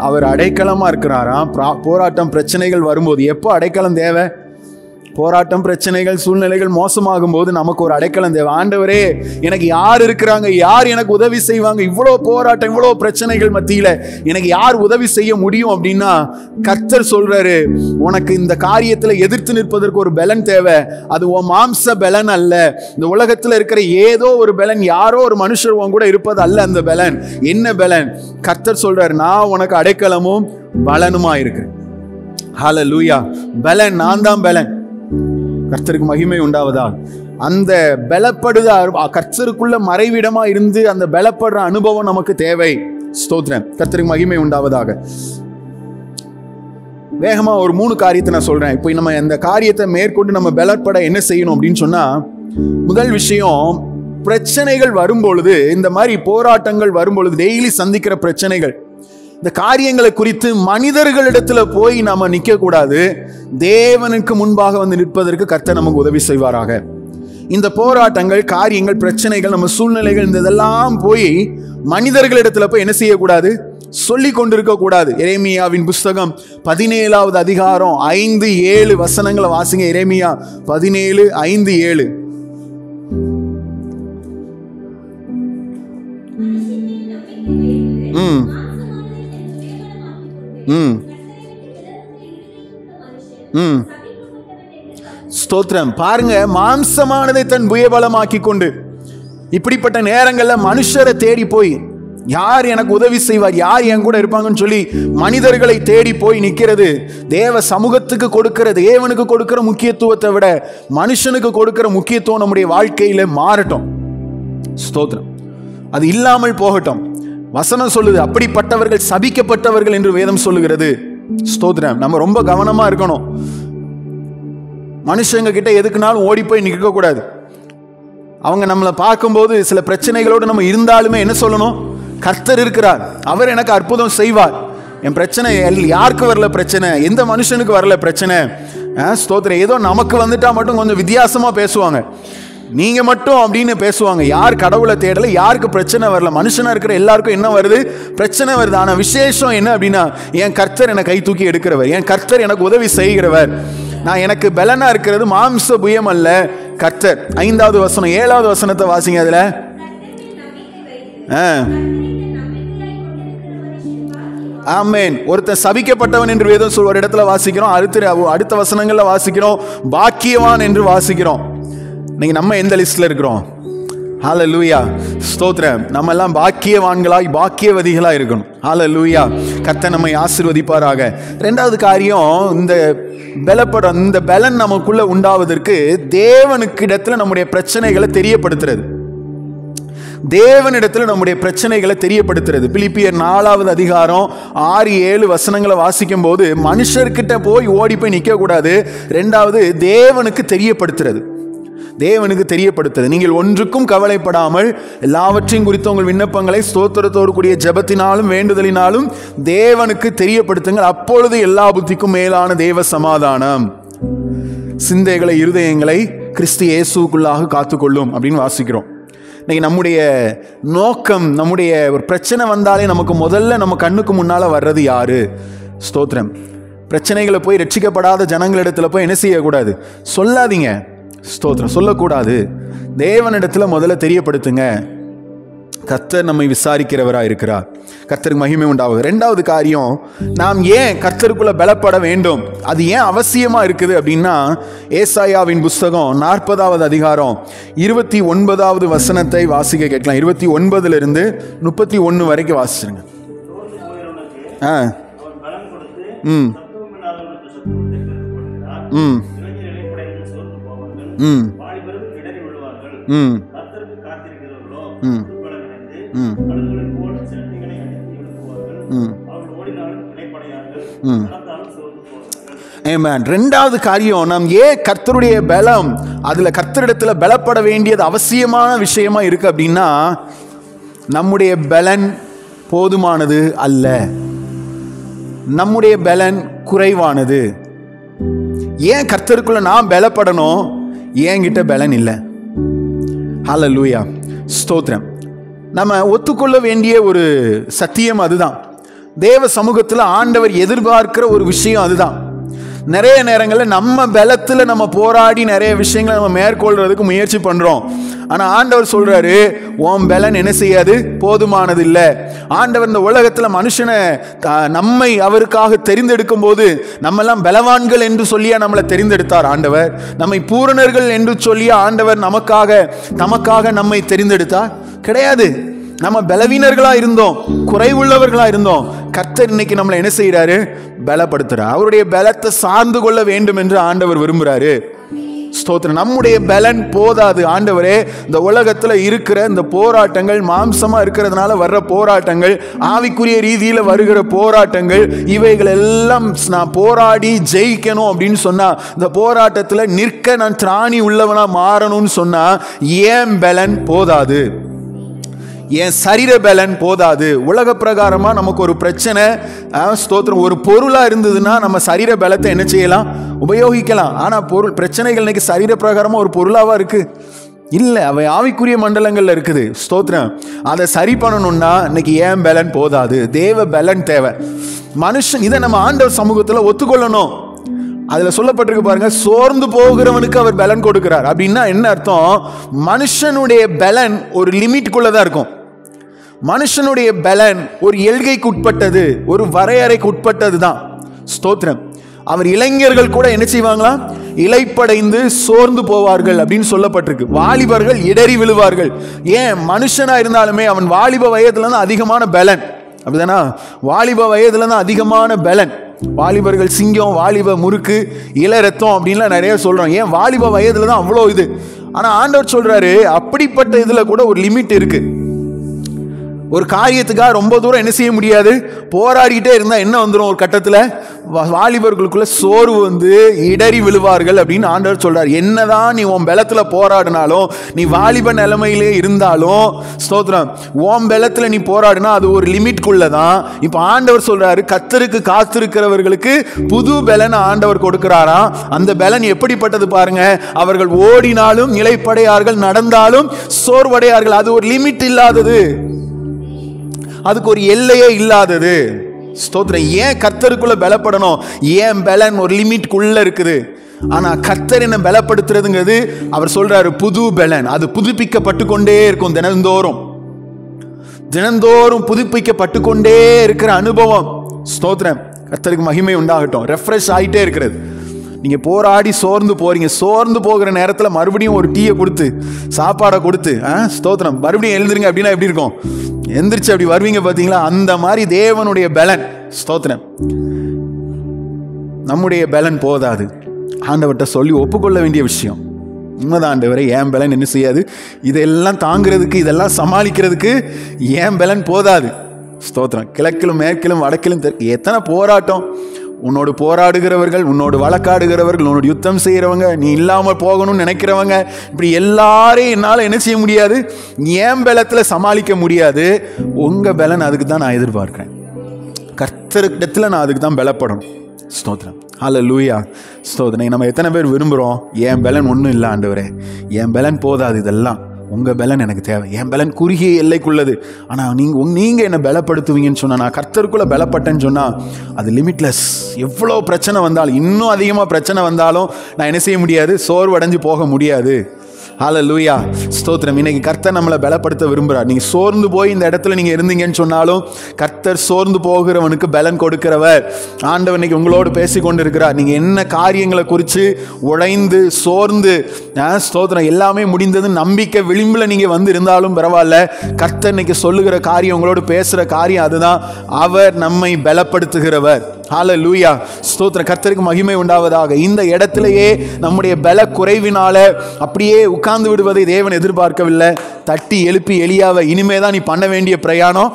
அவர் அடைக்கலமா இருக்கிறாராம். போராட்டம் பிரச்சனைகள் வரும்போது எப்போ அடைக்கலம் தேவை? போராட்டம் பிரச்சனைகள் சூழ்நிலைகள் மோசமாகும் போது நமக்கு ஒரு அடைக்கலம் தேவை. ஆண்டவரே, எனக்கு யார் இருக்கிறாங்க, யார் எனக்கு உதவி செய்வாங்க, இவ்வளோ போராட்டம் இவ்வளோ பிரச்சனைகள் மத்தியில எனக்கு யார் உதவி செய்ய முடியும் அப்படின்னா கர்த்தர் சொல்றாரு, உனக்கு இந்த காரியத்துல எதிர்த்து நிற்பதற்கு ஒரு பலன் தேவை. அது உன் மாம்ச பலன் அல்ல, இந்த உலகத்துல இருக்கிற ஏதோ ஒரு பலன், யாரோ ஒரு மனுஷர் உன் கூட இருப்பது அல்ல. அந்த பலன் என்ன பலன்? கர்த்தர் சொல்றாரு, நான் உனக்கு அடைக்கலமும் பலனுமா இருக்கிறேன். ஹல்லேலூயா. பலன், நான் தான் பலன். கர்த்தருக்கு மகிமை உண்டாவதா. அந்த பலப்படுத கர்த்தருக்குள்ள மறைவிடமா இருந்து அந்த பலப்படுற அனுபவம் நமக்கு தேவை. ஸ்தோத்திரம். கர்த்தருக்கு மகிமை உண்டாவதாக. வேகமா ஒரு 3 காரியத்தை நான் சொல்றேன். இப்போ நம்ம இந்த காரியத்தை மேற்கொண்டு நம்ம பலப்பட என்ன செய்யணும் அப்படின்னு சொன்னா, முதல் விஷயம், பிரச்சனைகள் வரும்பொழுது, இந்த மாதிரி போராட்டங்கள் வரும்பொழுது, டெய்லி சந்திக்கிற பிரச்சனைகள், இந்த காரியங்களை குறித்து மனிதர்களிடத்துல போய் நாம நிற்க கூடாது. தேவனுக்கு முன்பாக வந்து நிற்பதற்கு கர்த்தர் நமக்கு உதவி செய்வாராக. இந்த போராட்டங்கள், காரியங்கள், பிரச்சனைகள், நம்ம சூழ்நிலைகள், இந்த இதெல்லாம் போய் மனிதர்களிடத்துல போய் என்ன செய்யக்கூடாது, சொல்லி கொண்டிருக்க கூடாது. எரேமியாவின் புஸ்தகம் 17வது அதிகாரம் 5-7 வசனங்களை வாசிங்க. எரேமியா 17:5-7. ஸ்தோத்திரம். பாருங்க, மாம்சமானதை தன் புயபலமாக்கி கொண்டு, இப்படிப்பட்ட நேரங்கள்ல மனுஷரை தேடி போய், யார் எனக்கு உதவி செய்வார், யார் என் கூட இருப்பாங்கன்னு சொல்லி மனிதர்களை தேடி போய் நிற்கிறது தேவ சமூகத்துக்கு கொடுக்கிற, தேவனுக்கு கொடுக்கிற முக்கியத்துவத்தை விட மனுஷனுக்கு கொடுக்கிற முக்கியத்துவம் நம்முடைய வாழ்க்கையில மாறட்டும். ஸ்தோத்திரம். அது இல்லாமல் போகட்டும். வசனம் சொல்லுது, அப்படிப்பட்டவர்கள் சபிக்கப்பட்டவர்கள் என்று வேதம் சொல்லுகிறது. ஸ்தோத்திரம். நம்ம ரொம்ப கவனமா இருக்கணும். மனுஷங்க கிட்ட எதுக்குனாலும் ஓடி போய் நிற்க கூடாது. அவங்க நம்மளை பார்க்கும்போது சில பிரச்சனைகளோடு நம்ம இருந்தாலுமே என்ன சொல்லணும், கர்த்தர் இருக்கிறார், அவர் எனக்கு அற்புதம் செய்வார். என் பிரச்சனை யாருக்கு வரல பிரச்சனை, எந்த மனுஷனுக்கு வரல பிரச்சனை. ஸ்தோத்திரம். ஏதோ நமக்கு வந்துட்டா மட்டும் கொஞ்சம் வித்தியாசமா பேசுவாங்க, நீங்க மட்டும் அப்படின்னு பேசுவாங்க. யார் கடவுளை தேடல, யாருக்கு பிரச்சனை வரல, மனுஷனா இருக்கிற எல்லாருக்கும் என்ன வருது, பிரச்சனை வருது. ஆனா விசேஷம் என்ன அப்படின்னா, என் கர்த்தர் என்னை கை தூக்கி எடுக்கிறவர், என் கர்த்தர் எனக்கு உதவி செய்கிறவர். நான் எனக்கு பலனா இருக்கிறது மாம்ச புயம் அல்ல, கர்த்தர். 5வது வசனம் 7வது வசனத்தை வாசிங்க. அதுல ஆமென். ஒருத்தன் சபிக்கப்பட்டவன் என்று வேதம் சொல்ற இடத்துல வாசிக்கிறோம். அடுத்த வசனங்கள்ல வாசிக்கிறோம் பாக்கியவான் என்று வாசிக்கிறோம். நீங்க நம்ம எந்த லிஸ்ட்ல இருக்கிறோம்? ஹல்லேலூயா. ஸ்தோத்திரம். நம்ம எல்லாம் பாக்கியவான்களாய் பாக்கியவதிகளாய் இருக்கணும். ஹல்லேலூயா. கர்த்தர் நம்மை ஆசீர்வதிப்பாராக. 2வது காரியம், இந்த பலப்பட இந்த பலன் நமக்குள்ள உண்டாவதற்கு தேவனுக்கு இடத்துல நம்முடைய பிரச்சனைகளை தெரியப்படுத்துறது. தேவனிடத்துல நம்முடைய பிரச்சனைகளை தெரியப்படுத்துறது. பிலிப்பியர் 4வது அதிகாரம் 6-7 வசனங்களை வாசிக்கும் போது, மனுஷர்கிட்ட போய் ஓடி போய் நிற்க கூடாது. 2வது தேவனுக்கு தெரியப்படுத்துறது. தேவனுக்கு தெரியப்படுத்துறது. நீங்கள் ஒன்றுக்கும் கவலைப்படாமல் எல்லாவற்றையும் குறித்த உங்கள் விண்ணப்பங்களை ஸ்தோத்திரத்தோடு கூடிய ஜெபத்தினாலும் வேண்டுதலினாலும் தேவனுக்கு தெரியப்படுத்துங்கள். அப்பொழுது எல்லா புத்திக்கும் மேலான தேவ சமாதானம் சிந்தைகளை இருதயங்களை கிறிஸ்து இயேசுக்குள்ளாக காத்துக்கொள்ளும் அப்படின்னு வாசிக்கிறோம். இன்னைக்கு நம்முடைய நோக்கம், நம்முடைய ஒரு பிரச்சனை வந்தாலே நமக்கு முதல்ல நம்ம கண்ணுக்கு முன்னால வர்றது யாரு? ஸ்தோத்திரம். பிரச்சனைகளை போய் ரட்சிக்கப்படாத ஜனங்களிடத்துல போய் என்ன செய்யக்கூடாது, சொல்லாதீங்க. ஸ்தோத்திரம். சொல்லக்கூடாது. தேவனிடத்துல முதல்ல தெரியப்படுத்துங்க. கர்த்தர் நம்மை விசாரிக்கிறவராக இருக்கிறார். கர்த்தருக்கு மகிமை உண்டாகும். ரெண்டாவது காரியம், நாம் ஏன் கர்த்தருக்குள்ள பலப்பட வேண்டும், அது ஏன் அவசியமா இருக்குது அப்படின்னா, ஏசாயாவின் புஸ்தகம் 40வது அதிகாரம் 29வது வசனத்தை வாசிக்க கேட்கலாம். 29லிருந்து 31 வரைக்கும் வாசிச்சிருங்க. ரெண்டாவது காரியம், நாம் ஏன் கர்த்தருடைய பலம், அதுல கர்த்தரிடத்துல பலப்பட வேண்டியது அவசியமான விஷயமா இருக்கு அப்படின்னா, நம்முடைய பலன் போதுமானது அல்ல, நம்முடைய பலன் குறைவானது. ஏன் கர்த்தருக்குள்ள நான் பலப்படணும், என்கிட்ட பலன் இல்லை. ஹல்லேலூயா, ஸ்தோத்திரம். நம்ம ஒத்துக்கொள்ள வேண்டிய ஒரு சத்தியம் அதுதான். தேவ சமூகத்தில் ஆண்டவர் எதிர்பார்க்கிற ஒரு விஷயம் அதுதான். நிறைய நேரங்களில் நம்ம பலத்தில் நம்ம போராடி நிறைய விஷயங்களை நம்ம மேற்கொள்றதுக்கு முயற்சி பண்றோம். ஆனா ஆண்டவர் சொல்றாரு, உன் பலன் என்ன செய்யாது, போதுமானது இல்லை. ஆண்டவர் இந்த உலகத்துல மனுஷனை நம்மை அவருக்காக தெரிந்தெடுக்கும் போது நம்மெல்லாம் பலவான்கள் என்று சொல்லியா நம்மளை தெரிந்தெடுத்தார் ஆண்டவர். நம்மை பூரணர்கள் என்று சொல்லியா ஆண்டவர் தமக்காக நம்மை தெரிந்தெடுத்தார்? கிடையாது. நம்ம பலவீனர்களா இருந்தோம், குறைவுள்ளவர்களா இருந்தோம். கர்த்தர் இன்னைக்கு நம்மளை என்ன செய்யறாரு, பலப்படுத்துறார். அவருடைய பலத்தை சார்ந்து கொள்ள வேண்டும் என்று ஆண்டவர் விரும்புறாரு. ஸ்தோத்திரம். நம்முடைய பலன் போதாது. ஆண்டவரே, இந்த உலகத்துல இருக்கிற இந்த போராட்டங்கள், மாம்சமா இருக்கிறதுனால வர்ற போராட்டங்கள், ஆவிக்குரிய ரீதியில வருகிற போராட்டங்கள், இவைகள் எல்லாம் நான் போராடி ஜெயிக்கணும் அப்படின்னு சொன்னா, இந்த போராட்டத்துல நிற்க நான் திராணி உள்ளவனா மாறணும்னு சொன்னா, ஏன் பலன் போதாது, என் சரீர பலன் போதாது. உலக பிரகாரமா நமக்கு ஒரு பிரச்சனை, ஸ்தோத்திரம், ஒரு பொருளா இருந்ததுன்னா நம்ம சரீர பலத்தை என்ன செய்யலாம், உபயோகிக்கலாம். ஆனா பிரச்சனைகள் இன்னைக்கு சரீர பிரகாரமா ஒரு பொருளாவா இருக்கு? இல்லை, அவை ஆவிக்குரிய மண்டலங்கள்ல இருக்குது. ஸ்தோத்திரம். அதை சரி பண்ணணும்னா இன்னைக்கு ஏன் பலன் போதாது, தேவ பலன் தேவை. மனுஷன் இதை நம்ம ஆண்டவர் சமூகத்துல ஒத்துக்கொள்ளணும். அதுல சொல்லப்பட்டிருக்கு பாருங்க, சோர்ந்து போகிறவனுக்கு அவர் பலன் கொடுக்கிறார். அப்படின்னா என்ன அர்த்தம்? மனுஷனுடைய பலன் ஒரு லிமிட்குள்ளதான் இருக்கும். மனுஷனுடைய பலன் ஒரு எல்கைக்கு உட்பட்டது, ஒரு வரையறைக்கு உட்பட்டது தான். ஸ்தோத்திரம். அவர் இளைஞர்கள் கூட என்ன செய்வாங்களா, இளைப்படைந்து சோர்ந்து போவார்கள் அப்படின்னு சொல்லப்பட்டிருக்கு. வாலிபர்கள் இடறி விழுவார்கள். ஏன்? மனுஷனா இருந்தாலுமே அவன் வாலிப வயதுல தான் அதிகமான பலன். அப்படிதானா? வாலிப வயதுல தான் அதிகமான பலன். வாலிபர்கள் சிங்கம், வாலிப முறுக்கு, இள ரத்தம் அப்படின்லாம் நிறைய சொல்றோம். ஏன்? வாலிப வயதுல தான் அவ்வளோ இது. ஆனா ஆண்டவர் சொல்றாரு, அப்படிப்பட்ட இதுல கூட ஒரு லிமிட் இருக்கு. ஒரு காரியத்துக்காக ரொம்ப தூரம் என்ன செய்ய முடியாது, போராடிக்கிட்டே இருந்தா என்ன வந்துடும், ஒரு கட்டத்துல வாலிபர்களுக்குள்ள சோர்வு வந்து இடறி விழுவார்கள் அப்படின்னு ஆண்டவர் சொல்றாரு. என்னதான் நீ உன் பலத்துல போராடினாலும், நீ வாலிப நிலைமையிலே இருந்தாலும், ஸ்தோத்திரம், உன் பலத்துல நீ போராடினா அது ஒரு லிமிட்குள்ளதான். இப்ப ஆண்டவர் சொல்றாரு, கர்த்தருக்கு காத்திருக்கிறவர்களுக்கு புது பலன் ஆண்டவர் கொடுக்கிறாராம். அந்த பலன் எப்படிப்பட்டது பாருங்க, அவர்கள் ஓடினாலும் இளைப்படையார்கள், நடந்தாலும் சோர்வடையார்கள். அது ஒரு லிமிட் இல்லாதது, அதுக்கு ஒரு எல்லையே இல்லாதது. ஸ்தோத்திரம். ஏன் கர்த்தருக்குள்ள பலப்படணும்? ஏன் பலன் ஒரு லிமிட்குள்ள இருக்குது. ஆனா கர்த்தர் என்ன பலப்படுத்துறதுங்கிறது அவர் சொல்றாரு புது பலன். அது புதுப்பிக்கப்பட்டு கொண்டே இருக்கும். தினந்தோறும் புதுப்பிக்கப்பட்டு கொண்டே இருக்கிற அனுபவம். ஸ்தோத்திரம். கர்த்தருக்கு மகிமை உண்டாகட்டும். ரெஃப்ரெஷ் ஆகிட்டே இருக்கிறது. நீங்க போராடி சோர்ந்து போறீங்க, சோர்ந்து போகிற நேரத்தில் மறுபடியும் ஒரு டீயை கொடுத்து, சாப்பாடை கொடுத்து, ஸ்தோத்திரம், மறுபடியும் எழுந்துருங்க அப்படின்னா எப்படி இருக்கும்? எந்திரிச்சு அப்படி வருவீங்க பார்த்தீங்களா? அந்த மாதிரி தேவனுடைய பலன். ஸ்தோத்திரம். நம்முடைய பலன் போதாது. ஆண்டவர்கிட்ட சொல்லி ஒப்புக்கொள்ள வேண்டிய விஷயம். உண்மைதான் ஆண்டவரே, ஏன் பலன் என்ன செய்யாது, இதெல்லாம் தாங்கிறதுக்கு, இதெல்லாம் சமாளிக்கிறதுக்கு ஏன் பலன் போதாது. ஸ்தோத்திரம். கிழக்கிலும் மேற்கிலும் வடக்கிலும் எத்தனை போராட்டம். உன்னோடு போராடுகிறவர்கள், உன்னோடு வழக்காடுகிறவர்கள், உன்னோடு யுத்தம் செய்கிறவங்க, நீ இல்லாமல் போகணும்னு நினைக்கிறவங்க, இப்படி எல்லாரையும் என்னால் என்ன செய்ய முடியாது, ஏன் பலத்தில் சமாளிக்க முடியாது. உங்கள் பலன் அதுக்கு தான் நான் எதிர்பார்க்கிறேன். கர்த்தரிடத்தில் நான் அதுக்கு தான் பலப்படணும். ஸ்தோத்திரம். ஹல்லேலூயா. ஸ்தோத்திரம். நம்ம எத்தனை பேர் விரும்புகிறோம், என் பலன் ஒன்றும் இல்லை ஆண்டவரே, என் பலன் போதாது, இதெல்லாம் உங்கள் பலன் எனக்கு தேவை. என் பலன் குறுகிய எல்லைக்குள்ளது. ஆனால் நீங்கள் என்னை பலப்படுத்துவீங்கன்னு சொன்னால், நான் கர்த்தருக்குள்ளே பலப்பட்டேன்னு சொன்னால் அது லிமிட்லெஸ். எவ்வளோ பிரச்சனை வந்தாலும், இன்னும் அதிகமாக பிரச்சனை வந்தாலும் நான் என்ன செய்ய முடியாது, சோர்வடைஞ்சு போக முடியாது. ஹல்லேலூயா, ஸ்தோத்திரம். இன்னைக்கு கர்த்தர் நம்மளை பலப்படுத்த விரும்புகிறார். நீங்கள் சோர்ந்து போய் இந்த இடத்துல நீங்கள் இருந்தீங்கன்னு சொன்னாலும் கர்த்தர் சோர்ந்து போகிறவனுக்கு பலன் கொடுக்கிறவர். ஆண்டவர் இன்னைக்கு உங்களோடு பேசி கொண்டு இருக்கிறார். நீங்கள் என்ன காரியங்களை குறித்து உடைந்து சோர்ந்து ஸ்தோத்திரம் எல்லாமே முடிந்தது நம்பிக்கை விளிம்பில் நீங்கள் வந்து இருந்தாலும் பரவாயில்ல, கர்த்தர் இன்னைக்கு சொல்லுகிற காரியம், உங்களோடு பேசுகிற காரியம் அதுதான். அவர் நம்மை பலப்படுத்துகிறவர். ஹல்லேலூயா, ஸ்தோத்திரம். கர்த்தருக்கு மகிமை உண்டாவதாக. இந்த இடத்திலேயே நம்முடைய பல குறைவினால அப்படியே உட்கார்ந்து விடுவதை தேவன் எதிர்பார்க்கவில்லை. தட்டி எழுப்பி எலியாவை, இனிமேதான் நீ பண்ண வேண்டிய பிரயாணம்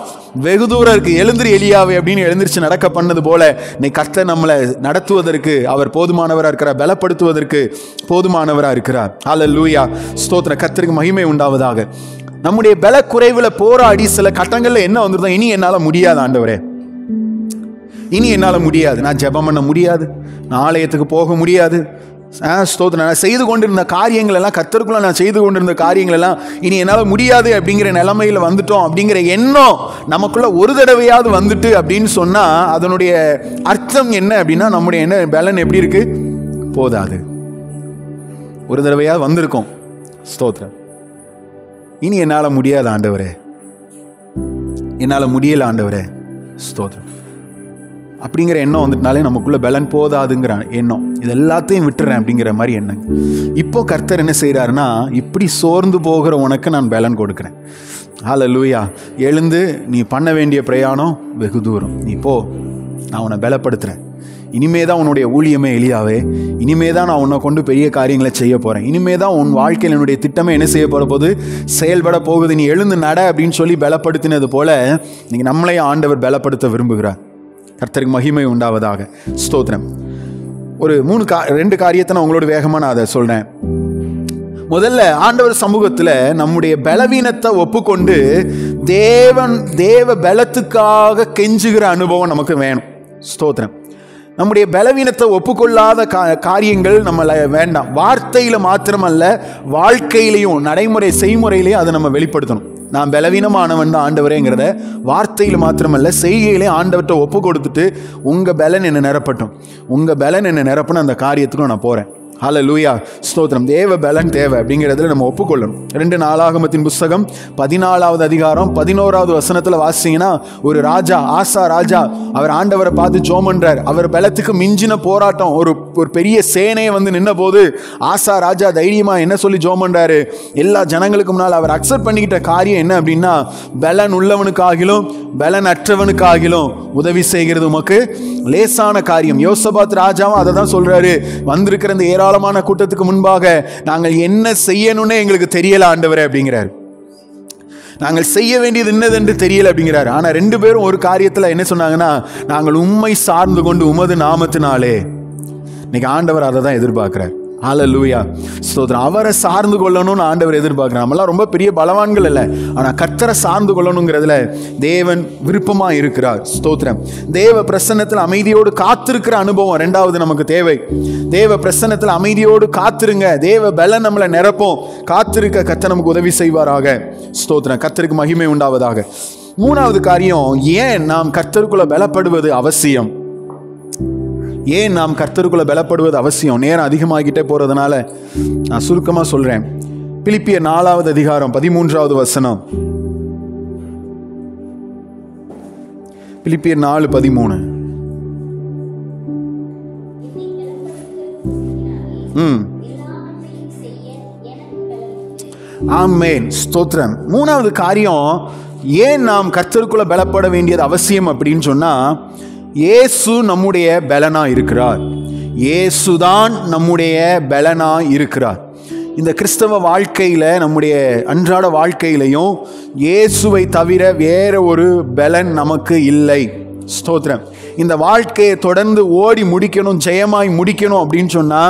வெகு தூரம் இருக்கு, எழுந்திரி எலியாவை அப்படின்னு எழுந்திரிச்சு நடக்க பண்ணது போல நீ கர்த்தர் நம்மளை நடத்துவதற்கு அவர் போதுமானவராக இருக்கிறார், பலப்படுத்துவதற்கு போதுமானவராக இருக்கிறார். ஹல்லேலூயா, ஸ்தோத்திரம். கர்த்தருக்கு மகிமை உண்டாவதாக. நம்முடைய பல குறைவில் போராடி சில கட்டங்களில் என்ன வந்துருந்தோம், இனி என்னால் முடியாது ஆண்டவரே, இனி என்னால் முடியாது, நான் ஜெபம் பண்ண முடியாது, நான் ஆலயத்துக்கு போக முடியாது, ஸ்தோத்திரம், நான் செய்து கொண்டிருந்த காரியங்கள் எல்லாம் கர்த்தருக்குள்ள நான் செய்து கொண்டிருந்த காரியங்கள் எல்லாம் இனி என்னால் முடியாது அப்படிங்கிற நிலைமையில் வந்துட்டோம் அப்படிங்கிற எண்ணம் நமக்குள்ள ஒரு தடவையாவது வந்துட்டு அப்படின்னு சொன்னால் அதனுடைய அர்த்தம் என்ன அப்படின்னா நம்முடைய என்ன பலன் எப்படி இருக்கு, போதாது. ஒரு தடவையாவது வந்திருக்கோம், ஸ்தோத்திரம், இனி என்னால் முடியாது ஆண்டவரே, என்னால் முடியல ஆண்டவரே, ஸ்தோத்திரம் அப்படிங்கிற எண்ணம் வந்துட்டாலே நமக்குள்ள பலன் போதாதுங்கிற எண்ணம், இது எல்லாத்தையும் விட்டுறேன் அப்படிங்கிற மாதிரி எண்ணம். இப்போ கர்த்தர் என்ன செய்கிறாருன்னா, இப்படி சோர்ந்து போகிற உனக்கு நான் பலன் கொடுக்குறேன். ஹல்லேலூயா, எழுந்து நீ பண்ண வேண்டிய பிரயாணம் வெகு தூரம், நீ போ, நான் உன்னை பலப்படுத்துகிறேன். இனிமே தான் உன்னுடைய ஊழியமே எலியாவே, இனிமே தான் நான் உன்னை கொண்டு பெரிய காரியங்களை செய்ய போகிறேன், இனிமே தான் உன் வாழ்க்கையில் என்னுடைய திட்டமே என்ன செய்ய போகிற போது செயல்பட போகுது, நீ எழுந்து நட அப்படின்னு சொல்லி பலப்படுத்தினது போல நீங்கள் நம்மளையும் ஆண்டவர் பலப்படுத்த விரும்புகிறார். கர்த்தருக்கு மகிமை உண்டாவதாக. ஸ்தோத்திரம். ஒரு 2 காரியத்தை நான் உங்களோட வேகமாக நான் அதை சொல்றேன். முதல்ல ஆண்டவர் சமூகத்தில் நம்முடைய பலவீனத்தை ஒப்புக்கொண்டு தேவ பலத்துக்காக கெஞ்சுகிற அனுபவம் நமக்கு வேணும். ஸ்தோத்திரம். நம்முடைய பலவீனத்தை ஒப்புக்கொள்ளாத காரியங்கள் நம்மள வேண்டாம். வார்த்தையில மாத்திரமல்ல, வாழ்க்கையிலையும் நடைமுறை செய்முறையிலையும் அதை நம்ம வெளிப்படுத்தணும். நான் பலவீனமானவன் தான் ஆண்டவரேங்கிறத வார்த்தையில் மாத்திரமல்ல செய்கையிலே ஆண்டவர்கிட்ட ஒப்பு கொடுத்துட்டு உங்கள் பலன் என்ன நிரப்பட்டும், உங்கள் பலன் என்ன நிரப்புன்னு அந்த காரியத்துக்கும் நான் போகிறேன். ஹல்லேலூயா, ஸ்தோத்திரம். தேவ பலன் தேவை அப்படிங்கிறதுல நம்ம ஒப்புக்கொள்ளணும். 2 நாளாகமத்தின் புஸ்தகம் 14வது அதிகாரம் 11வது வசனத்தில் வாசிங்கன்னா, ஒரு ராஜா, ஆசா ராஜா, அவர் ஆண்டவரை பார்த்து ஜெபம் பண்றார். அவர் பலத்துக்கு மிஞ்சின போராட்டம், ஒரு பெரிய சேனையை வந்து நின்ன போது ஆசா ராஜா தைரியமா என்ன சொல்லி ஜெபம் பண்றாரு, எல்லா ஜனங்களுக்கு முன்னால் அவர் அக்செப்ட் பண்ணிக்கிட்ட காரியம் என்ன அப்படின்னா, பலன் உள்ளவனுக்காகிலும் பலன் அற்றவனுக்காகிலும் உதவி செய்கிறது உமக்கு லேசான காரியம். யோசபாத் ராஜாவும் அதை தான் சொல்றாரு, வந்திருக்கிற இந்த ஏராளமான கூட்டத்துக்கு முன்பாக நாங்கள் என்ன செய்யணும்னு எங்களுக்கு தெரியல ஆண்டவரே அப்படிங்கிறார். நாங்கள் செய்ய வேண்டியது என்னதென்று தெரியல அப்படிங்கிறார். ஆனா 2 பேரும் ஒரு காரியத்துல என்ன சொன்னாங்கன்னா, நாங்கள் உம்மை சார்ந்து கொண்டு உமது நாமத்தினாலே. இன்னைக்கு ஆண்டவர் அதை தான் எதிர்பார்க்கிறார். ஹல்லேலூயா, ஸ்தோத்திரம். அவரை சார்ந்து கொள்ளணும்னு ஆண்டவர் எதிர்பார்க்கிறார். நம்மளாம் ரொம்ப பெரிய பலவான்கள் இல்லை, ஆனா கர்த்தரை சார்ந்து கொள்ளணுங்கிறதுல தேவன் விருப்பமா இருக்கிறார். ஸ்தோத்திரம். தேவ பிரசன்னத்தில் அமைதியோடு காத்திருக்கிற அனுபவம் 2வது நமக்கு தேவை. தேவ பிரசன்னத்தில் அமைதியோடு காத்திருங்க, தேவ பலன் நம்மளை நிரப்போம். காத்திருக்க கர்த்தர் நமக்கு உதவி செய்வாராக. ஸ்தோத்திரம். கர்த்தருக்கு மகிமை உண்டாவதாக. 3வது காரியம், ஏன் நாம் கர்த்தருக்குள்ள பலப்படுவது அவசியம், ஏன் நாம் கர்த்தருக்குள்ள பலப்படுவது அவசியம். நேரம் அதிகமாகிட்டே போறதுனால நான் சுருக்கமா சொல்றேன். பிலிப்பியர் 4வது அதிகாரம் 13வது வசனம். பிலிப்பியர் 4:13. ஆமென், ஸ்தோத்திரம். 3வது காரியம், ஏன் நாம் கர்த்தருக்குள்ள பலப்பட வேண்டியது அவசியம் அப்படின்னு சொன்னா, இயேசு நம்முடைய பலனா இருக்கிறார். இயேசுதான் நம்முடைய பலனா இருக்கிறார். இந்த கிறிஸ்தவ வாழ்க்கையில, நம்முடைய அன்றாட வாழ்க்கையிலையும் இயேசுவை தவிர வேற ஒரு பலன் நமக்கு இல்லை. ஸ்தோத்திரம். இந்த வாழ்க்கையை தொடர்ந்து ஓடி முடிக்கணும், ஜெயமாய் முடிக்கணும் அப்படின்னு சொன்னா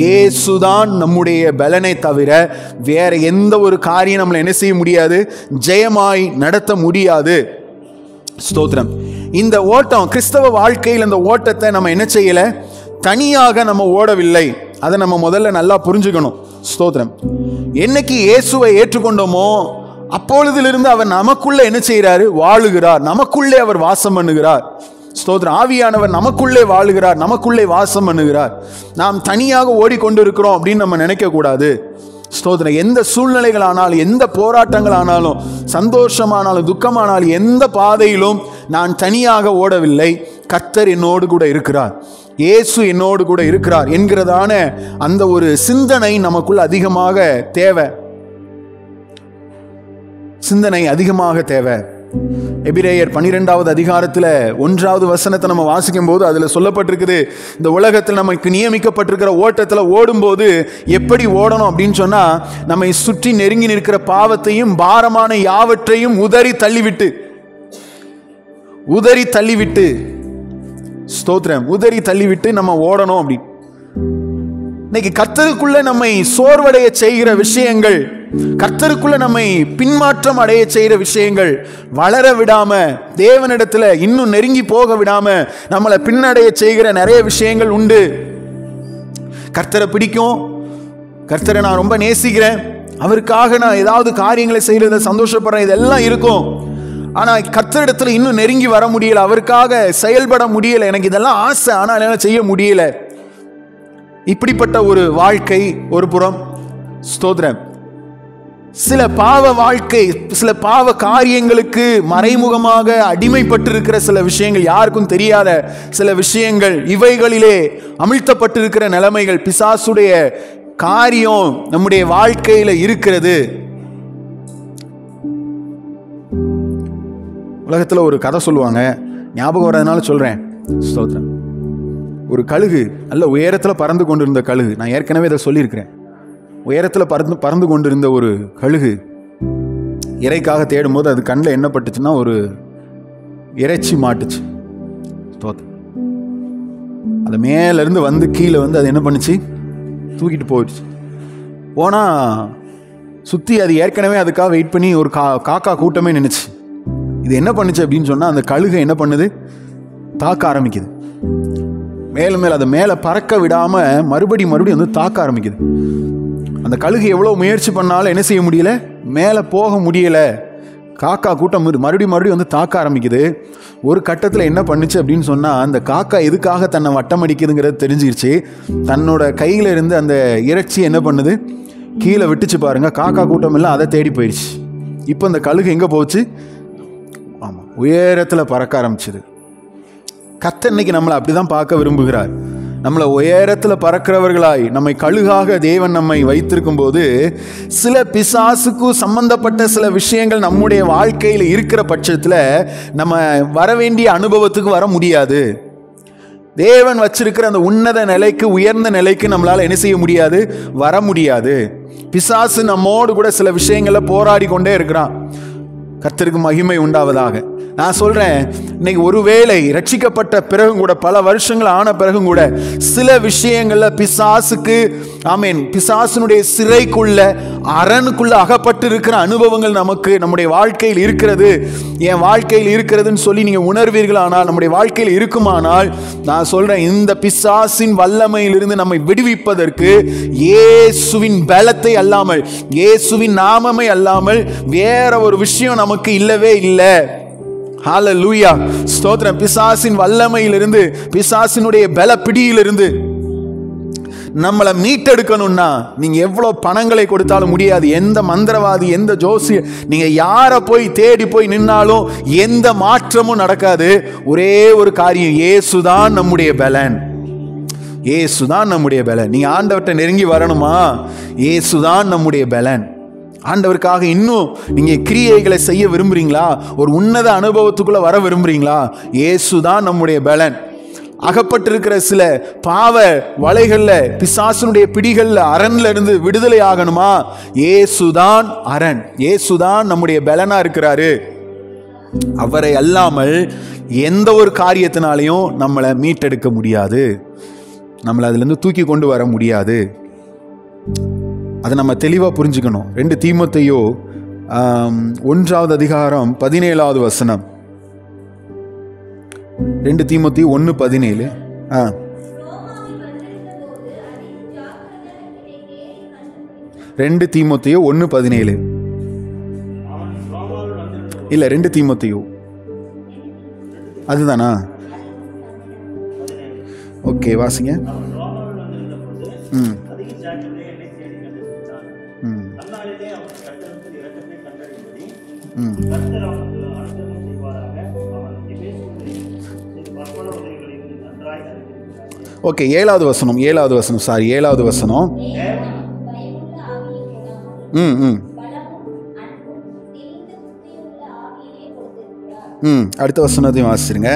இயேசுதான் நம்முடைய பலனை தவிர வேற எந்த ஒரு காரியம் நம்மளை என்ன செய்ய முடியாது, ஜெயமாய் நடத்த முடியாது. ஸ்தோத்திரம். இந்த ஓட்டம், கிறிஸ்தவ வாழ்க்கையில் இந்த ஓட்டத்தை நம்ம என்ன செய்யல, தனியாக நம்ம ஓடவில்லை. அதை நம்ம முதல்ல நல்லா புரிஞ்சுக்கணும். ஸ்தோத்திரம். என்னைக்கு இயேசுவை ஏற்றுக்கொண்டோமோ அப்பொழுதிலிருந்து அவர் நமக்குள்ள என்ன செய்கிறாரு, வாழுகிறார். நமக்குள்ளே அவர் வாசம் பண்ணுகிறார். ஸ்தோத்திரம். ஆவியானவர் நமக்குள்ளே வாழுகிறார், நமக்குள்ளே வாசம் பண்ணுகிறார். நாம் தனியாக ஓடிக்கொண்டு இருக்கிறோம் அப்படின்னு நம்ம நினைக்க கூடாது. ஸ்தோத்திரம். எந்த சூழ்நிலைகள் ஆனாலும், எந்த போராட்டங்கள் ஆனாலும், சந்தோஷமானாலும் துக்கமானாலும், எந்த பாதையிலும் நான் தனியாக ஓடவில்லை. கர்த்தர் என்னோடு கூட இருக்கிறார், இயேசு என்னோடு கூட இருக்கிறார் என்கிறதான அந்த ஒரு சிந்தனை நமக்குள்ள அதிகமாக தேவை. சிந்தனை அதிகமாக தேவை. எபிரேயர் 12வது அதிகாரத்தில் 1வது வசனத்தை நம்ம வாசிக்கும் போது அதில் சொல்லப்பட்டிருக்குது, இந்த உலகத்தில் நமக்கு நியமிக்கப்பட்டிருக்கிற ஓட்டத்தில் ஓடும்போது எப்படி ஓடணும் அப்படின்னு சொன்னால், நம்மை சுற்றி நெருங்கி நிற்கிற பாவத்தையும் பாரமான யாவற்றையும் உதறி தள்ளிவிட்டு ஸ்தோத்திரம், உதறி தள்ளிவிட்டு நம்ம ஓடணும். அப்படி இன்னைக்கு கர்த்தருக்குள்ள நம்மை சோர்வடைய செய்கிற விஷயங்கள், கர்த்தருக்குள்ள நம்மை பின்மாற்றம் அடைய செய்கிற விஷயங்கள் வளர விடாம, தேவனிடத்துல இன்னும் நெருங்கி போக விடாம நம்மளை பின்னடைய செய்கிற நிறைய விஷயங்கள் உண்டு. கர்த்தரை பிடிக்கும், கர்த்தரை நான் ரொம்ப நேசிக்கிறேன், அவருக்காக நான் ஏதாவது காரியங்களை செய்யறத சந்தோஷப்படுறேன், இதெல்லாம் இருக்கும். ஆனா கர்த்தரிடத்துல இன்னும் நெருங்கி வர முடியல, அவருக்காக செயல்பட முடியல. எனக்கு இதெல்லாம் ஆசை, ஆனால் என்னால் செய்ய முடியல. இப்படிப்பட்ட ஒரு வாழ்க்கை ஒரு புறம். ஸ்தோத்திரம். சில பாவ வாழ்க்கை, சில பாவ காரியங்களுக்கு மறைமுகமாக அடிமைப்பட்டிருக்கிற சில விஷயங்கள், யாருக்கும் தெரியாத சில விஷயங்கள், இவைகளிலே அமிழ்த்தப்பட்டிருக்கிற நிலைமைகள், பிசாசுடைய காரியம் நம்முடைய வாழ்க்கையில இருக்கிறது. உலகத்தில் ஒரு கதை சொல்லுவாங்க, ஞாபகம் வர்றதுனால சொல்றேன். ஸ்தோத்திரம். ஒரு கழுகு, நல்ல உயரத்தில் பறந்து கொண்டிருந்த கழுகு, நான் ஏற்கனவே இதை சொல்லியிருக்கிறேன். உயரத்தில் பறந்து கொண்டிருந்த ஒரு கழுகு இறைக்காக தேடும்போது அது கண்ணில் என்ன பட்டுச்சுன்னா ஒரு இறைச்சி மாட்டுச்சு. அது மேலேருந்து வந்து கீழே வந்து அது என்ன பண்ணுச்சு, தூக்கிட்டு போயிடுச்சு. போனால் சுற்றி அது ஏற்கனவே அதுக்காக வெயிட் பண்ணி ஒரு காக்கா கூட்டமே நின்றுச்சு. இது என்ன பண்ணுச்சு அப்படின்னு சொன்னால், அந்த கழுகை என்ன பண்ணுது, தாக்க ஆரம்பிக்குது. மேலும் அதை மேலே பறக்க விடாமல் மறுபடியும் வந்து தாக்க ஆரம்பிக்குது. அந்த கழுகு எவ்வளோ முயற்சி பண்ணாலும் என்ன செய்ய முடியல, மேலே போக முடியல. காக்கா கூட்டம் மறுபடியும் வந்து தாக்க ஆரம்பிக்குது. ஒரு கட்டத்தில் என்ன பண்ணுச்சு அப்படின்னு சொன்னால், அந்த காக்கா எதுக்காக தன்னை வட்டம் அடிக்குதுங்கிறது தெரிஞ்சிருச்சு. தன்னோட கையில் இருந்து அந்த இறைச்சி என்ன பண்ணுது, கீழே விட்டுச்சு பாருங்க. காக்கா கூட்டம் எல்லாம் அதை தேடி போயிடுச்சு. இப்போ அந்த கழுகு எங்கே போச்சு, ஆமாம், உயரத்தில் பறக்க ஆரம்பிச்சுது. கர்த்தர் இன்னைக்கு நம்மளை அப்படிதான் பார்க்க விரும்புகிறார். நம்மளை உயரத்தில் பறக்கிறவர்களாய், நம்மை கழுகாக தேவன் நம்மை வைத்திருக்கும் போது, சில பிசாசுக்கு சம்பந்தப்பட்ட சில விஷயங்கள் நம்முடைய வாழ்க்கையில் இருக்கிற பட்சத்தில் நம்ம வர வேண்டிய அனுபவத்துக்கு வர முடியாது. தேவன் வச்சிருக்கிற அந்த உன்னத நிலைக்கு, உயர்ந்த நிலைக்கு நம்மளால என்ன செய்ய முடியாது, வர முடியாது. பிசாசு நம்மோடு கூட சில விஷயங்களை போராடி கொண்டே இருக்கிறான். கர்த்தருக்கு மகிமை உண்டாவதாக. நான் சொல்றேன், இன்னைக்கு ஒருவேளை ரட்சிக்கப்பட்ட பிறகும் கூட, பல வருஷங்கள் ஆன பிறகும் கூட, சில விஷயங்கள்ல பிசாசுக்கு, ஆமீன், பிசாசுனுடைய சிறைக்குள்ள, அரணுக்குள்ள அகப்பட்டு இருக்கிற அனுபவங்கள் நமக்கு நம்முடைய வாழ்க்கையில் இருக்கிறது, என் வாழ்க்கையில் இருக்கிறதுன்னு சொல்லி நீங்க உணர்வீர்கள். ஆனால் நம்முடைய வாழ்க்கையில் இருக்குமானால், நான் சொல்றேன், இந்த பிசாசின் வல்லமையிலிருந்து நம்மை விடுவிப்பதற்கு இயேசுவின் பலத்தை அல்லாமல், இயேசுவின் நாமமே அல்லாமல் வேற ஒரு விஷயம் நமக்கு இல்லவே இல்லை. ஹல்லேலூயா, ஸ்தோத்திரம். பிசாசின் வல்லமையிலிருந்து, பிசாசினுடைய பல பிடியிலிருந்து நம்மளை மீட்டெடுக்கணும்னா நீங்க எவ்வளவு பணங்களை கொடுத்தாலும் முடியாது. எந்த மந்திரவாதி, எந்த ஜோசி, நீங்க யாரை போய் தேடி போய் நின்னாலும் எந்த மாற்றமும் நடக்காது. ஒரே ஒரு காரியம், இயேசுதான் நம்முடைய பலன், இயேசுதான் நம்முடைய பலன். நீங்க ஆண்டவர்கிட்ட நெருங்கி வரணுமா, இயேசுதான் நம்முடைய பலன். ஆண்டவருக்காக இன்னும் நீங்க கிரியைகளை செய்ய விரும்புறீங்களா, ஒரு உன்னத அனுபவத்துக்குள்ள வர விரும்புறீங்களா, இயேசுதான் நம்முடைய பலன். அகப்பட்டிருக்கிற சில பாவ வலைகள்ல, பிசாசுனுடைய பிடிகள்ல, அரண்ல இருந்து விடுதலை ஆகணுமா, இயேசுதான் அரண், இயேசுதான் நம்முடைய பலனா இருக்கிறாரு. அவரை அல்லாமல் எந்த ஒரு காரியத்தினாலையும் நம்மளை மீட்டெடுக்க முடியாது, நம்மளை அதுல இருந்து தூக்கி கொண்டு வர முடியாது. அதை நம்ம தெளிவாக புரிஞ்சுக்கணும். 2 தீமோத்தேயு 1வது அதிகாரம் 17வது வசனம். 2 தீமோத்தேயு 1:17. ரெண்டு தீமோத்தேயு 1:17 இல்ல 2 தீமோத்தேயு அதுதானா? ஓகே, வாசிங்க. ஓகே, 7வது வசனம். 7வது வசனம், சாரி, 7வது வசனம். அடுத்த வசனத்தையும் வாசிருங்க.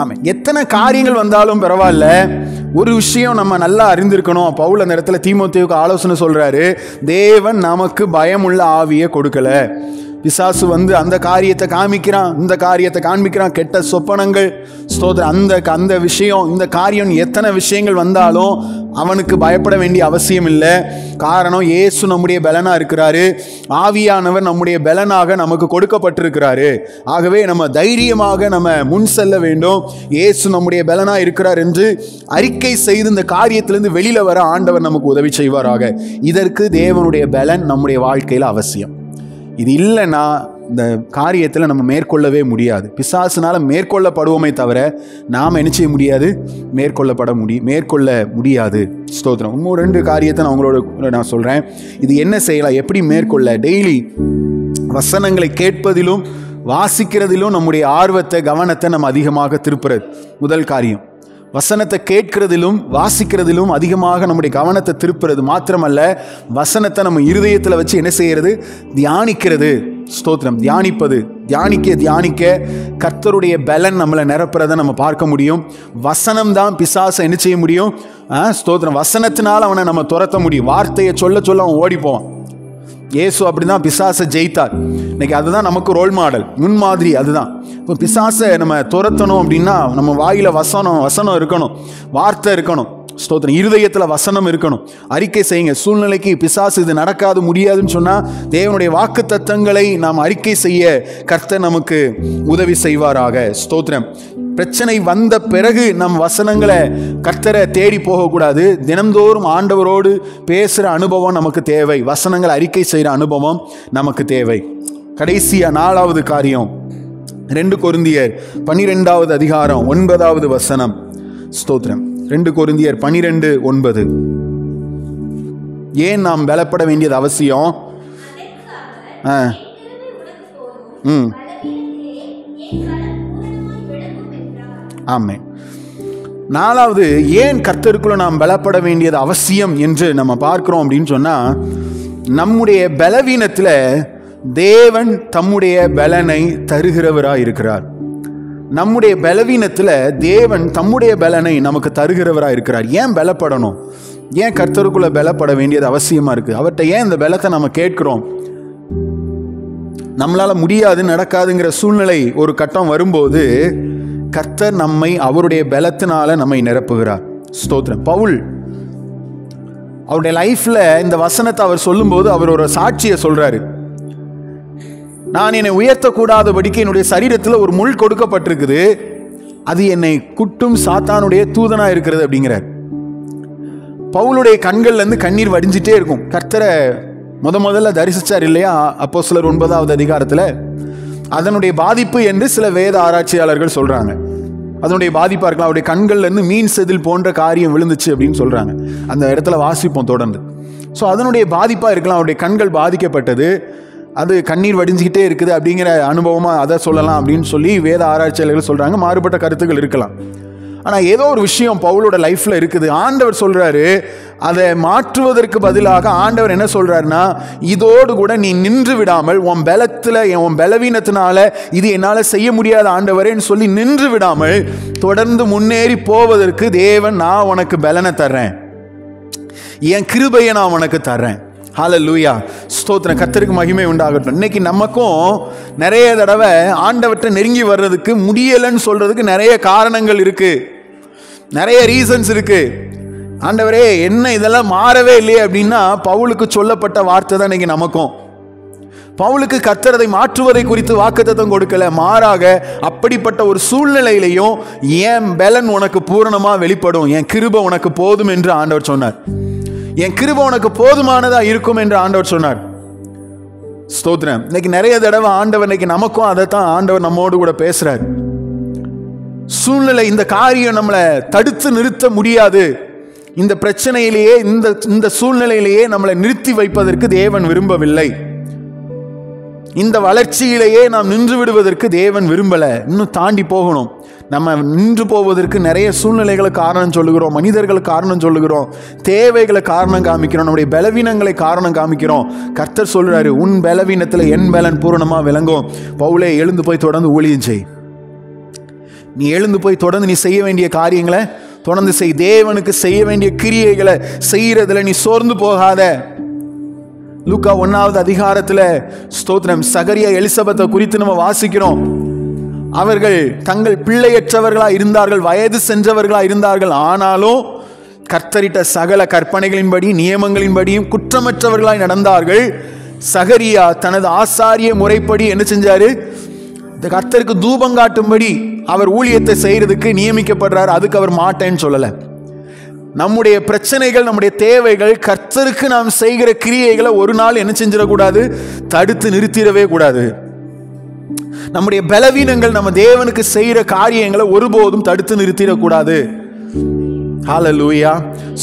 ஆமாம், எத்தனை காரியங்கள் வந்தாலும் பரவாயில்ல, ஒரு விஷயம் நம்ம நல்லா அறிந்திருக்கணும். பவுல் அந்த இடத்துல தீமோத்தேயுக்கு ஆலோசனை சொல்றாரு, தேவன் நமக்கு பயமுள்ள ஆவியை கொடுக்கல. பிசாசு வந்து அந்த காரியத்தை காமிக்கிறான், இந்த காரியத்தை காண்பிக்கிறான், கெட்ட சொப்பனங்கள், ஸ்தோத்திரம், அந்த விஷயம், இந்த காரியம், எத்தனை விஷயங்கள் வந்தாலும் அவனுக்கு பயப்பட வேண்டிய அவசியம் இல்லை. காரணம், இயேசு நம்முடைய பலனா இருக்கிறாரு, ஆவியானவர் நம்முடைய பலனாக நமக்கு கொடுக்கப்பட்டிருக்கிறாரு. ஆகவே நம்ம தைரியமாக நம்ம முன் செல்ல வேண்டும். இயேசு நம்முடைய பலனா இருக்கிறார் என்று அறிக்கை செய்து இந்த காரியத்திலிருந்து வெளியில வர ஆண்டவர் நமக்கு உதவி செய்வாராக. இதற்கு தேவனுடைய பலன் நம்முடைய வாழ்க்கையில் அவசியம். இது இல்லைன்னா இந்த காரியத்தில் நம்ம மேற்கொள்ளவே முடியாது. பிசாசுனால மேற்கொள்ளப்படுவோமே தவிர நாம் என்ன செய்ய முடியாது, மேற்கொள்ள முடியாது. ஸ்தோத்திரம். இன்னும் 2 காரியத்தை நான் உங்களோட சொல்கிறேன். இது என்ன செய்யலாம், எப்படி மேற்கொள்ள? டெய்லி வசனங்களை கேட்பதிலும் வாசிக்கிறதிலும் நம்முடைய ஆர்வத்தை, கவனத்தை நம்ம அதிகமாக திருப்புறது முதல் காரியம். வசனத்தை கேட்கிறதிலும் வாசிக்கிறதிலும் அதிகமாக நம்முடைய கவனத்தை திருப்புறது மாத்திரமல்ல, வசனத்தை நம்ம இருதயத்தில் வச்சு என்ன செய்யறது, தியானிக்கிறது. ஸ்தோத்திரம். தியானிக்க கர்த்தருடைய பலன் நம்மளை நிரப்புறதை நம்ம பார்க்க முடியும். வசனம் தான் பிசாசை என்ன செய்ய முடியும், ஸ்தோத்திரம், வசனத்தினால் அவனை நம்ம துரத்த முடியும். வார்த்தையை சொல்ல அவன் ஓடி போவான். இயேசு அப்படிதான் பிசாசை ஜெயித்தார். இன்னைக்கு அதுதான் நமக்கு ரோல் மாடல், முன்மாதிரி. அதுதான் இப்போ பிசாசை நம்ம துரத்தணும் அப்படின்னா நம்ம வாயில வசனம் இருக்கணும், வார்த்தை இருக்கணும். ஸ்தோத்திரம். இருதயத்தில் வசனம் இருக்கணும். அறிக்கை செய்யுங்க. சூழ்நிலைக்கு பிசாசு இது நடக்காது, முடியாதுன்னு சொன்னால் தேவனுடைய வாக்கு தத்தங்களை நாம் அறிக்கை செய்ய கர்த்தர் நமக்கு உதவி செய்வாராக. ஸ்தோத்திரம். பிரச்சனை வந்த பிறகு நம் வசனங்களை கர்த்தரை தேடி போகக்கூடாது. தினந்தோறும் ஆண்டவரோடு பேசுகிற அனுபவம் நமக்கு தேவை. வசனங்களை அறிக்கை செய்கிற அனுபவம் நமக்கு தேவை. கடைசியா 4வது காரியம், 2 கொரிந்தியர் 12வது அதிகாரம் 9வது வசனம். ஸ்தோத்திரம். 2 கொரிந்தியர் 12:9. ஏன் நாம் பலப்பட வேண்டியது அவசியம்? ஆமென். 4வது, ஏன் கர்த்தருக்குள்ள நாம் பலப்பட வேண்டியது அவசியம் என்று நம்ம பார்க்கிறோம் அப்படின்னு சொன்னா, நம்முடைய பலவீனத்தில் தேவன் தம்முடைய பலனை தருகிறவராய் இருக்கிறார். நம்முடைய பலவீனத்தில் தேவன் தம்முடைய பலனை நமக்கு தருகிறவராக இருக்கிறார். ஏன் பலப்படணும்? ஏன் கர்த்தருக்குள்ள பலப்பட வேண்டியது அவசியமா இருக்கு? அவர்கிட்ட ஏன் இந்த பலத்தை நம்ம கேட்கிறோம்? நம்மளால முடியாது, நடக்காதுங்கிற சூழ்நிலை ஒரு கட்டம் வரும்போது கர்த்தர் நம்மை அவருடைய பலத்தினால நம்மை நிரப்புகிறார். ஸ்தோத்திரம். பவுல் அவருடைய லைஃப்ல இந்த வசனத்தை அவர் சொல்லும்போது அவர் ஒரு சாட்சியை சொல்றாரு. நான் என்னை உயர்த்தக்கூடாதபடிக்கு என்னுடைய சரீரத்தில் ஒரு முள் கொடுக்கப்பட்டிருக்குது, அது என்னை குட்டும் சாத்தானுடைய தூதனா இருக்கிறது அப்படிங்கிறார். பவுலுடைய கண்கள்ல இருந்து கண்ணீர் வடிஞ்சிட்டே இருக்கும். கர்த்தரை முதல்ல தரிசிச்சார் இல்லையா, அப்போஸ்தலர் 9வது அதிகாரத்தில். அதனுடைய பாதிப்பு என்று சில வேத ஆராய்ச்சியாளர்கள் சொல்றாங்க. அதனுடைய பாதிப்பா இருக்கலாம். அவருடைய கண்கள்ல இருந்து மீன் செதில் போன்ற காரியம் விழுந்துச்சு அப்படின்னு சொல்றாங்க. அந்த இடத்துல வாசிப்போம் தொடர்ந்து. ஸோ அதனுடைய பாதிப்பா இருக்கலாம். அவருடைய கண்கள் பாதிக்கப்பட்டது, அது கண்ணீர் வடிஞ்சிக்கிட்டே இருக்குது அப்படிங்கிற அனுபவமாக அதை சொல்லலாம் அப்படின்னு சொல்லி வேத ஆராய்ச்சியாளர்கள் சொல்கிறாங்க. மாறுபட்ட கருத்துக்கள் இருக்கலாம். ஆனால் ஏதோ ஒரு விஷயம் பவுலோட லைஃப்பில் இருக்குது. ஆண்டவர் சொல்கிறாரு, அதை மாற்றுவதற்கு பதிலாக ஆண்டவர் என்ன சொல்கிறாருன்னா, இதோடு கூட நீ நின்று விடாமல், உன் பலத்தில், உன் பலவீனத்தினால இது என்னால் செய்ய முடியாத ஆண்டவரேன்னு சொல்லி நின்று விடாமல் தொடர்ந்து முன்னேறி போவதற்கு தேவன், நான் உனக்கு பலனை தர்றேன், என் கிருபையை நான் உனக்கு தர்றேன். ஹல்லேலூயா. ஸ்தோத்திரம். கர்த்தருக்கு மகிமை உண்டாகட்டும். இன்னைக்கு நமக்கும் நிறைய தடவை ஆண்டவர்கிட்ட நெருங்கி வர்றதுக்கு முடியலைன்னு சொல்றதுக்கு நிறைய காரணங்கள் இருக்கு, நிறைய ரீசன்ஸ் இருக்கு. ஆண்டவரே என்ன இதெல்லாம் மாறவே இல்லையே அப்படின்னா பவுலுக்கு சொல்லப்பட்ட வார்த்தை தான் இன்னைக்கு நமக்கும். பவுலுக்கு கர்த்தர் அதை மாற்றுவதை குறித்து வாக்குத்தத்தம் கொடுக்கல. மாறாக அப்படிப்பட்ட ஒரு சூழ்நிலையிலையும் என் பலன் உனக்கு பூரணமா வெளிப்படும், என் கிருபை உனக்கு போதும் என்று ஆண்டவர் சொன்னார். என் கிருபை உனக்கு போதுமானதா இருக்கும் என்று ஆண்டவர் சொன்னார். ஸ்தோத்திரம். இன்னைக்கு நிறைய தடவை ஆண்டவர் இன்னைக்கு நமக்கும் அதை தான் ஆண்டவர் நம்மோடு கூட பேசுறார். சூழ்நிலை, இந்த காரியம் நம்மளை தடுத்து நிறுத்த முடியாது. இந்த பிரச்சனையிலேயே, இந்த சூழ்நிலையிலேயே நம்மளை நிறுத்தி வைப்பதற்கு தேவன் விரும்பவில்லை. இந்த வளர்ச்சியிலேயே நாம் நின்று விடுவதற்கு தேவன் விரும்பல. இன்னும் தாண்டி போகணும். நம்ம நின்று போவதற்கு நிறைய சூழ்நிலைகளை காரணம் சொல்லுகிறோம், மனிதர்களை காரணம் சொல்லுகிறோம், தேவைகளை காரணம் காமிக்கிறோம், நம்முடைய பலவீனங்களை காரணம் காமிக்கிறோம். கர்த்தர் சொல்றாரு, உன் பலவீனத்தில் என் பலன் பூரணமா விளங்கும். பவுலே, எழுந்து போய் தொடர்ந்து ஊழியம் செய். நீ எழுந்து போய் தொடர்ந்து நீ செய்ய வேண்டிய காரியங்களை தொடர்ந்து செய். தேவனுக்கு செய்ய வேண்டிய கிரியைகளை செய்யறதுல நீ சோர்ந்து போகாத. லூக்கா 1வது அதிகாரத்துல ஸ்தோத்திரம், சகரியா எலிசபெத்தை குறித்து நம்ம வாசிக்கிறோம். அவர்கள் தங்கள் பிள்ளையற்றவர்களா இருந்தார்கள், வயது சென்றவர்களா இருந்தார்கள். ஆனாலும் கர்த்தரிட்ட சகல கற்பனைகளின்படி நியமங்களின்படியும் குற்றமற்றவர்களாய் நடந்தார்கள். சகரியா தனது ஆசாரிய முறைப்படி என்ன செஞ்சாரு? இந்த கர்த்தருக்கு தூபம் காட்டும்படி அவர் ஊழியத்தை செய்யறதுக்கு நியமிக்கப்படுறார். அதுக்கு அவர் மாட்டேன்னு சொல்லல. நம்முடைய பிரச்சனைகள், நம்முடைய தேவைகள், கர்த்தருக்கு நாம் செய்கிற கிரியைகளை ஒரு நாள் என்ன செஞ்சிடக்கூடாது? தடுத்து நிறுத்திடவே கூடாது. நம்முடைய பலவீனங்கள் நம்ம தேவனுக்கு செய்கிற காரியங்களை ஒருபோதும் தடுத்து நிறுத்திடக்கூடாது. ஹல்லேலூயா,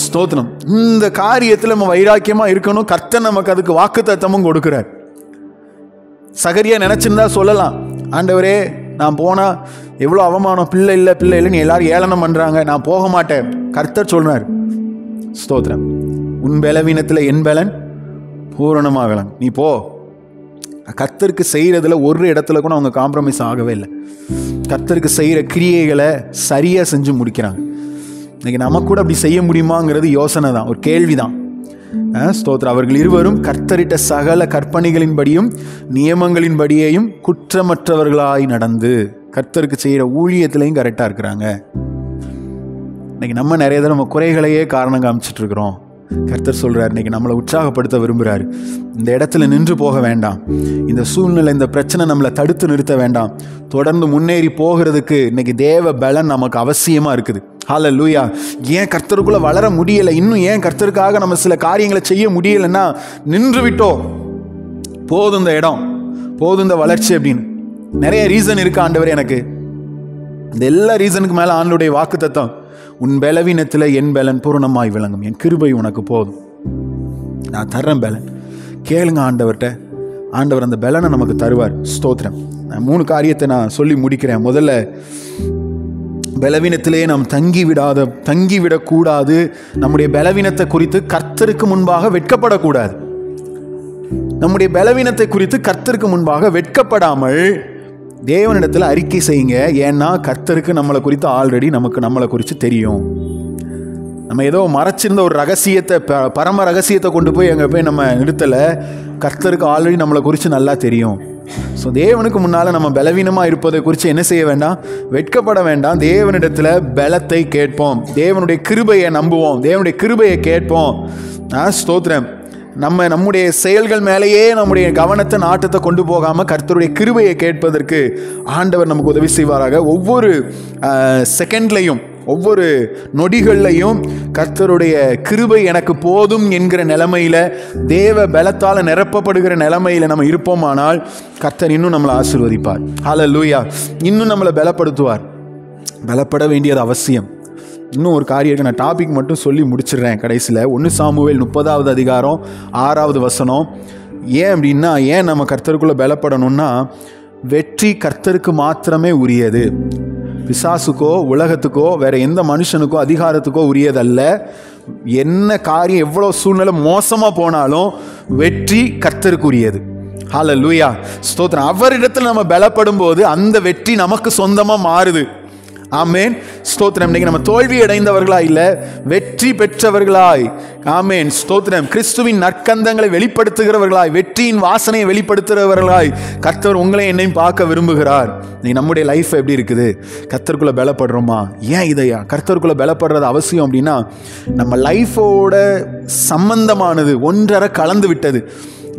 ஸ்தோத்திரம். இந்த காரியத்தில் நம்ம வைராக்கியமா இருக்கணும். கர்த்தர் நமக்கு அதுக்கு வாக்குத்தத்தமும் கொடுக்கிறார். சகரியா நினைச்சிருந்தா சொல்லலாம், ஆண்டவரே நான் போனா எவ்வளோ அவமானம், பிள்ளை இல்லைன்னு எல்லாரும் ஏளனம் பண்றாங்க, நான் போக மாட்டேன். கர்த்தர் சொல்றார், ஸ்தோத்திரம், உன் பலவீனத்தில் என் பலன் பூரணமாக விளங்கும். நீ போ. கர்த்தருக்கு செய்யறதுல ஒரு இடத்துல கூட அவங்க காம்ப்ரமைஸ் ஆகவே இல்லை. கர்த்தருக்கு செய்யற கிரியைகளை சரியா செஞ்சு முடிக்கிறாங்க. இன்னைக்கு நமக்கு கூட அப்படி செய்ய முடியுமாங்கிறது யோசனை தான், ஒரு கேள்விதான். ஸ்தோத்திரம். அவர்கள் இருவரும் கர்த்தரிட்ட சகல கற்பனைகளின்படியும் நியமங்களின்படியையும் குற்றமற்றவர்களாய் நடந்து கர்த்தருக்கு செய்கிற ஊழியத்திலையும் கரெக்டாக இருக்கிறாங்க. இன்னைக்கு நம்ம நிறைய தடவை நம்ம குறைகளையே காரணம் காமிச்சிட்டு இருக்கிறோம். கர்த்தர் சொல்றார், இன்னைக்கு நம்மளை உற்சாகப்படுத்த விரும்புகிறாரு. இந்த இடத்துல நின்று போக வேண்டாம். இந்த சூழ்நிலை, இந்த பிரச்சனை நம்மளை தடுத்து நிறுத்த வேண்டாம். தொடர்ந்து முன்னேறி போகிறதுக்கு இன்னைக்கு தேவ பலன் நமக்கு அவசியமா இருக்குது. ஹல்லேலூயா. ஏன் கர்த்தருக்குள்ள வளர முடியல, இன்னும் ஏன் கர்த்தருக்காக நம்ம சில காரியங்களை செய்ய முடியலைன்னா, நின்று விட்டோம். போதும் இந்த இடம், போதும் இந்த வளர்ச்சி அப்படின்னு நிறைய ரீசன் இருக்கு. ஆண்டவர், எனக்கு இந்த எல்லா ரீசனுக்கு மேல ஆண்டவருடைய வாக்குத்தத்தம், உன் பலவீனத்தில் என் பலன் பூரணமாய் விளங்கும், என் கிருபை உனக்கு போதும், நான் தர்றேன் பலன். கேளுங்க ஆண்டவர்கிட்ட, ஆண்டவர் அந்த பலனை நமக்கு தருவார். ஸ்தோத்திரம். 3 காரியத்தை நான் சொல்லி முடிக்கிறேன். முதல்ல, பலவீனத்திலே நாம் தங்கிவிடக்கூடாது. நம்முடைய பலவீனத்தை குறித்து கர்த்தருக்கு முன்பாக வெட்கப்படக்கூடாது. நம்முடைய பலவீனத்தை குறித்து கர்த்தருக்கு முன்பாக வெட்கப்படாமல் தேவனிடத்தில் அறிக்கை செய்யுங்க. ஏன்னா கர்த்தருக்கு நம்மளை குறித்து ஆல்ரெடி நம்மளை குறித்து தெரியும். நம்ம ஏதோ மறைச்சிருந்த ஒரு ரகசியத்தை, பரம ரகசியத்தை கொண்டு போய் அங்கே போய் நம்ம நிறுத்தலை. கர்த்தருக்கு ஆல்ரெடி நம்மளை குறித்து நல்லா தெரியும். ஸோ தேவனுக்கு முன்னால் நம்ம பலவீனமாக இருப்பதை குறித்து என்ன செய்ய வேண்டாம்? வெட்கப்பட வேண்டாம். தேவனிடத்தில் பலத்தை கேட்போம். தேவனுடைய கிருபையை நம்புவோம். தேவனுடைய கிருபையை கேட்போம். ஸ்தோத்திரம். நம்முடைய செயல்கள் மேலேயே நம்முடைய கவனத்தை, நாட்டத்தை கொண்டு போகாமல் கர்த்தருடைய கிருபையை கேட்பதற்கு ஆண்டவர் நமக்கு உதவி செய்வாராக. ஒவ்வொரு செகண்ட்லையும், ஒவ்வொரு நொடிகள்லையும் கர்த்தருடைய கிருபை எனக்கு போதும் என்கிற நிலைமையில, தேவ பலத்தால் நிரப்பப்படுகிற நிலைமையில நம்ம இருப்போமானால் கர்த்தர் இன்னும் நம்மளை ஆசீர்வதிப்பார். ஹல்லேலூயா. இன்னும் நம்மளை பலப்படுத்துவார். பலப்பட வேண்டியது அவசியம். இன்னும் ஒரு காரியத்தை நான் டாபிக் மட்டும் சொல்லி முடிச்சிடுறேன் கடைசியில். 1 சாமுவேல் 30வது அதிகாரம் 6வது வசனம். ஏன் அப்படின்னா, ஏன் நம்ம கர்த்தருக்குள்ளே பலப்படணும்னா, வெற்றி கர்த்தருக்கு மாத்திரமே உரியது. பிசாசுக்கோ உலகத்துக்கோ வேற எந்த மனுஷனுக்கோ அதிகாரத்துக்கோ உரியதல்ல. என்ன காரியம், எவ்வளோ சூழ்நிலை மோசமாக போனாலும் வெற்றி கர்த்தருக்கு உரியது. ஹல்லேலூயா, ஸ்தோத்திரம். அவரிடத்தில் நம்ம பலப்படும் போது அந்த வெற்றி நமக்கு சொந்தமாக மாறுது. ஆமேன், ஸ்தோத்திரம். இன்னைக்கு நம்ம தோல்வி அடைந்தவர்களாய் இல்லை, வெற்றி பெற்றவர்களாய், ஆமேன், ஸ்தோத்திரம், கிறிஸ்துவின் நற்கந்தங்களை வெளிப்படுத்துகிறவர்களாய், வெற்றியின் வாசனையை வெளிப்படுத்துகிறவர்களாய் கர்த்தர் உங்களை என்னையும் பார்க்க விரும்புகிறார். இன்னைக்கு நம்முடைய லைஃப் எப்படி இருக்குது? கர்த்தருக்குள்ள பலப்படுறோமா? ஏன் இதையா கர்த்தருக்குள்ள பலப்படுறது அவசியம் அப்படின்னா, நம்ம லைஃபோட சம்பந்தமானது, ஒன்றரை கலந்து விட்டது.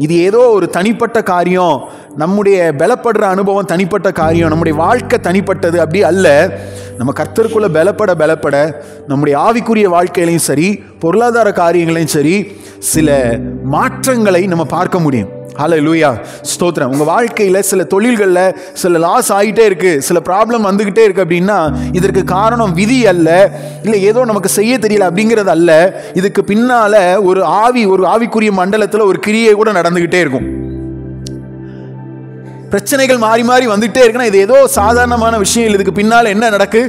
இது ஏதோ ஒரு தனிப்பட்ட காரியம், நம்முடைய பலப்படுற அனுபவம் தனிப்பட்ட காரியம், நம்முடைய வாழ்க்கை தனிப்பட்டது அப்படி அல்ல. நம்ம கர்த்தருக்குள்ள பலப்பட நம்முடைய ஆவிக்குரிய வாழ்க்கையிலையும் சரி, பொருளாதார காரியங்களையும் சரி, சில மாற்றங்களை நம்ம பார்க்க முடியும். ஹல்லேலூயா, ஸ்தோத்திரம். உங்கள் வாழ்க்கையில் சில தொழில்களில் சில லாஸ் ஆகிட்டே இருக்குது, சில ப்ராப்ளம் வந்துக்கிட்டே இருக்குது அப்படின்னா இதற்கு காரணம் விதி அல்ல, இல்லை ஏதோ நமக்கு செய்ய தெரியல அப்படிங்கிறது அல்ல. இதுக்கு பின்னால் ஒரு ஆவிக்குரிய மண்டலத்தில் ஒரு கிரியை கூட நடந்துக்கிட்டே இருக்கும். பிரச்சனைகள் மாறி மாறி வந்துகிட்டே இருக்குன்னா இது ஏதோ சாதாரணமான விஷயம் இல்லை. இதுக்கு பின்னால் என்ன நடக்கு?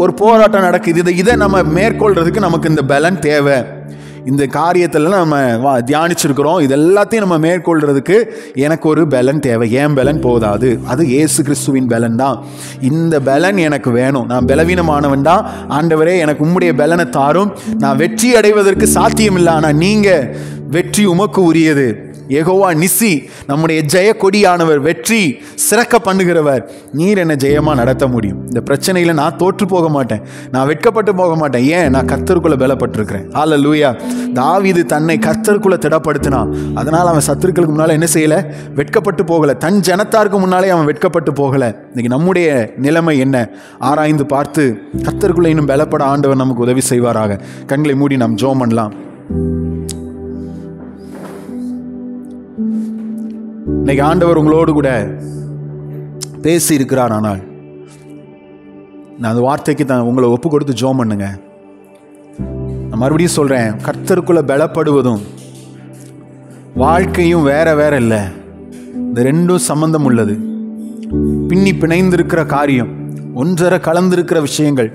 ஒரு போராட்டம் நடக்குது. இதை நம்ம மேற்கொள்றதுக்கு நமக்கு இந்த பலன் தேவை. இந்த காரியத்தில் நம்ம தியானிச்சிருக்கிறோம். இது எல்லாத்தையும் நம்ம மேற்கொள்றதுக்கு எனக்கு ஒரு பலன் தேவை. ஏன் பலன் போதாது, அது இயேசு கிறிஸ்துவின் பலன் தான். இந்த பலன் எனக்கு வேணும். நான் பலவீனமானவன் தான், ஆண்டவரே எனக்கு உம்முடைய பலனை தாரும். நான் வெற்றி அடைவதற்கு சாத்தியம் இல்லை, ஆனால் நீங்கள் வெற்றி உமக்கு உரியது. யெகோவா நிசி, நம்முடைய ஜெய கொடியானவர், வெற்றி சிறக்க பண்ணுகிறவர். நீர் என்ன ஜெயமாக நடத்த முடியும். இந்த பிரச்சனையில் நான் தோற்று போக மாட்டேன், நான் வெட்கப்பட்டு போக மாட்டேன். ஏன்? நான் கர்த்தருக்குள்ள பலப்பட்டிருக்கிறேன். ஹல்லேலூயா. தாவீது தன்னை கர்த்தருக்குள்ள திடப்படுத்தினான். அதனால் அவன் சத்துருக்களுக்கு முன்னால் என்ன செய்யலை? வெட்கப்பட்டு போகலை. தன் ஜனத்தாருக்கு முன்னாலே அவன் வெட்கப்பட்டு போகலை. இன்னைக்கு நம்முடைய நிலைமை என்ன? ஆராய்ந்து பார்த்து கர்த்தருக்குள்ள இன்னும் பலப்பட ஆண்டவர் நமக்கு உதவி செய்வாராக. கண்களை மூடி நாம் ஜெபம் பண்ணலாம். இன்னைக்கு ஆண்டவர் உங்களோடு கூட பேசி இருக்கிறார். ஆனால் நான் அந்த வார்த்தைக்கு தான் உங்களை ஒப்பு கொடுத்து ஜெபம் பண்ணுங்க. நான் மறுபடியும் சொல்றேன், கர்த்தருக்குள்ள பலப்படுவதும் வாழ்க்கையும் வேற வேற இல்லை. இந்த ரெண்டும் சம்பந்தம் உள்ளது. பின்னி பிணைந்திருக்கிற காரியம், ஒன்றரை கலந்திருக்கிற விஷயங்கள்.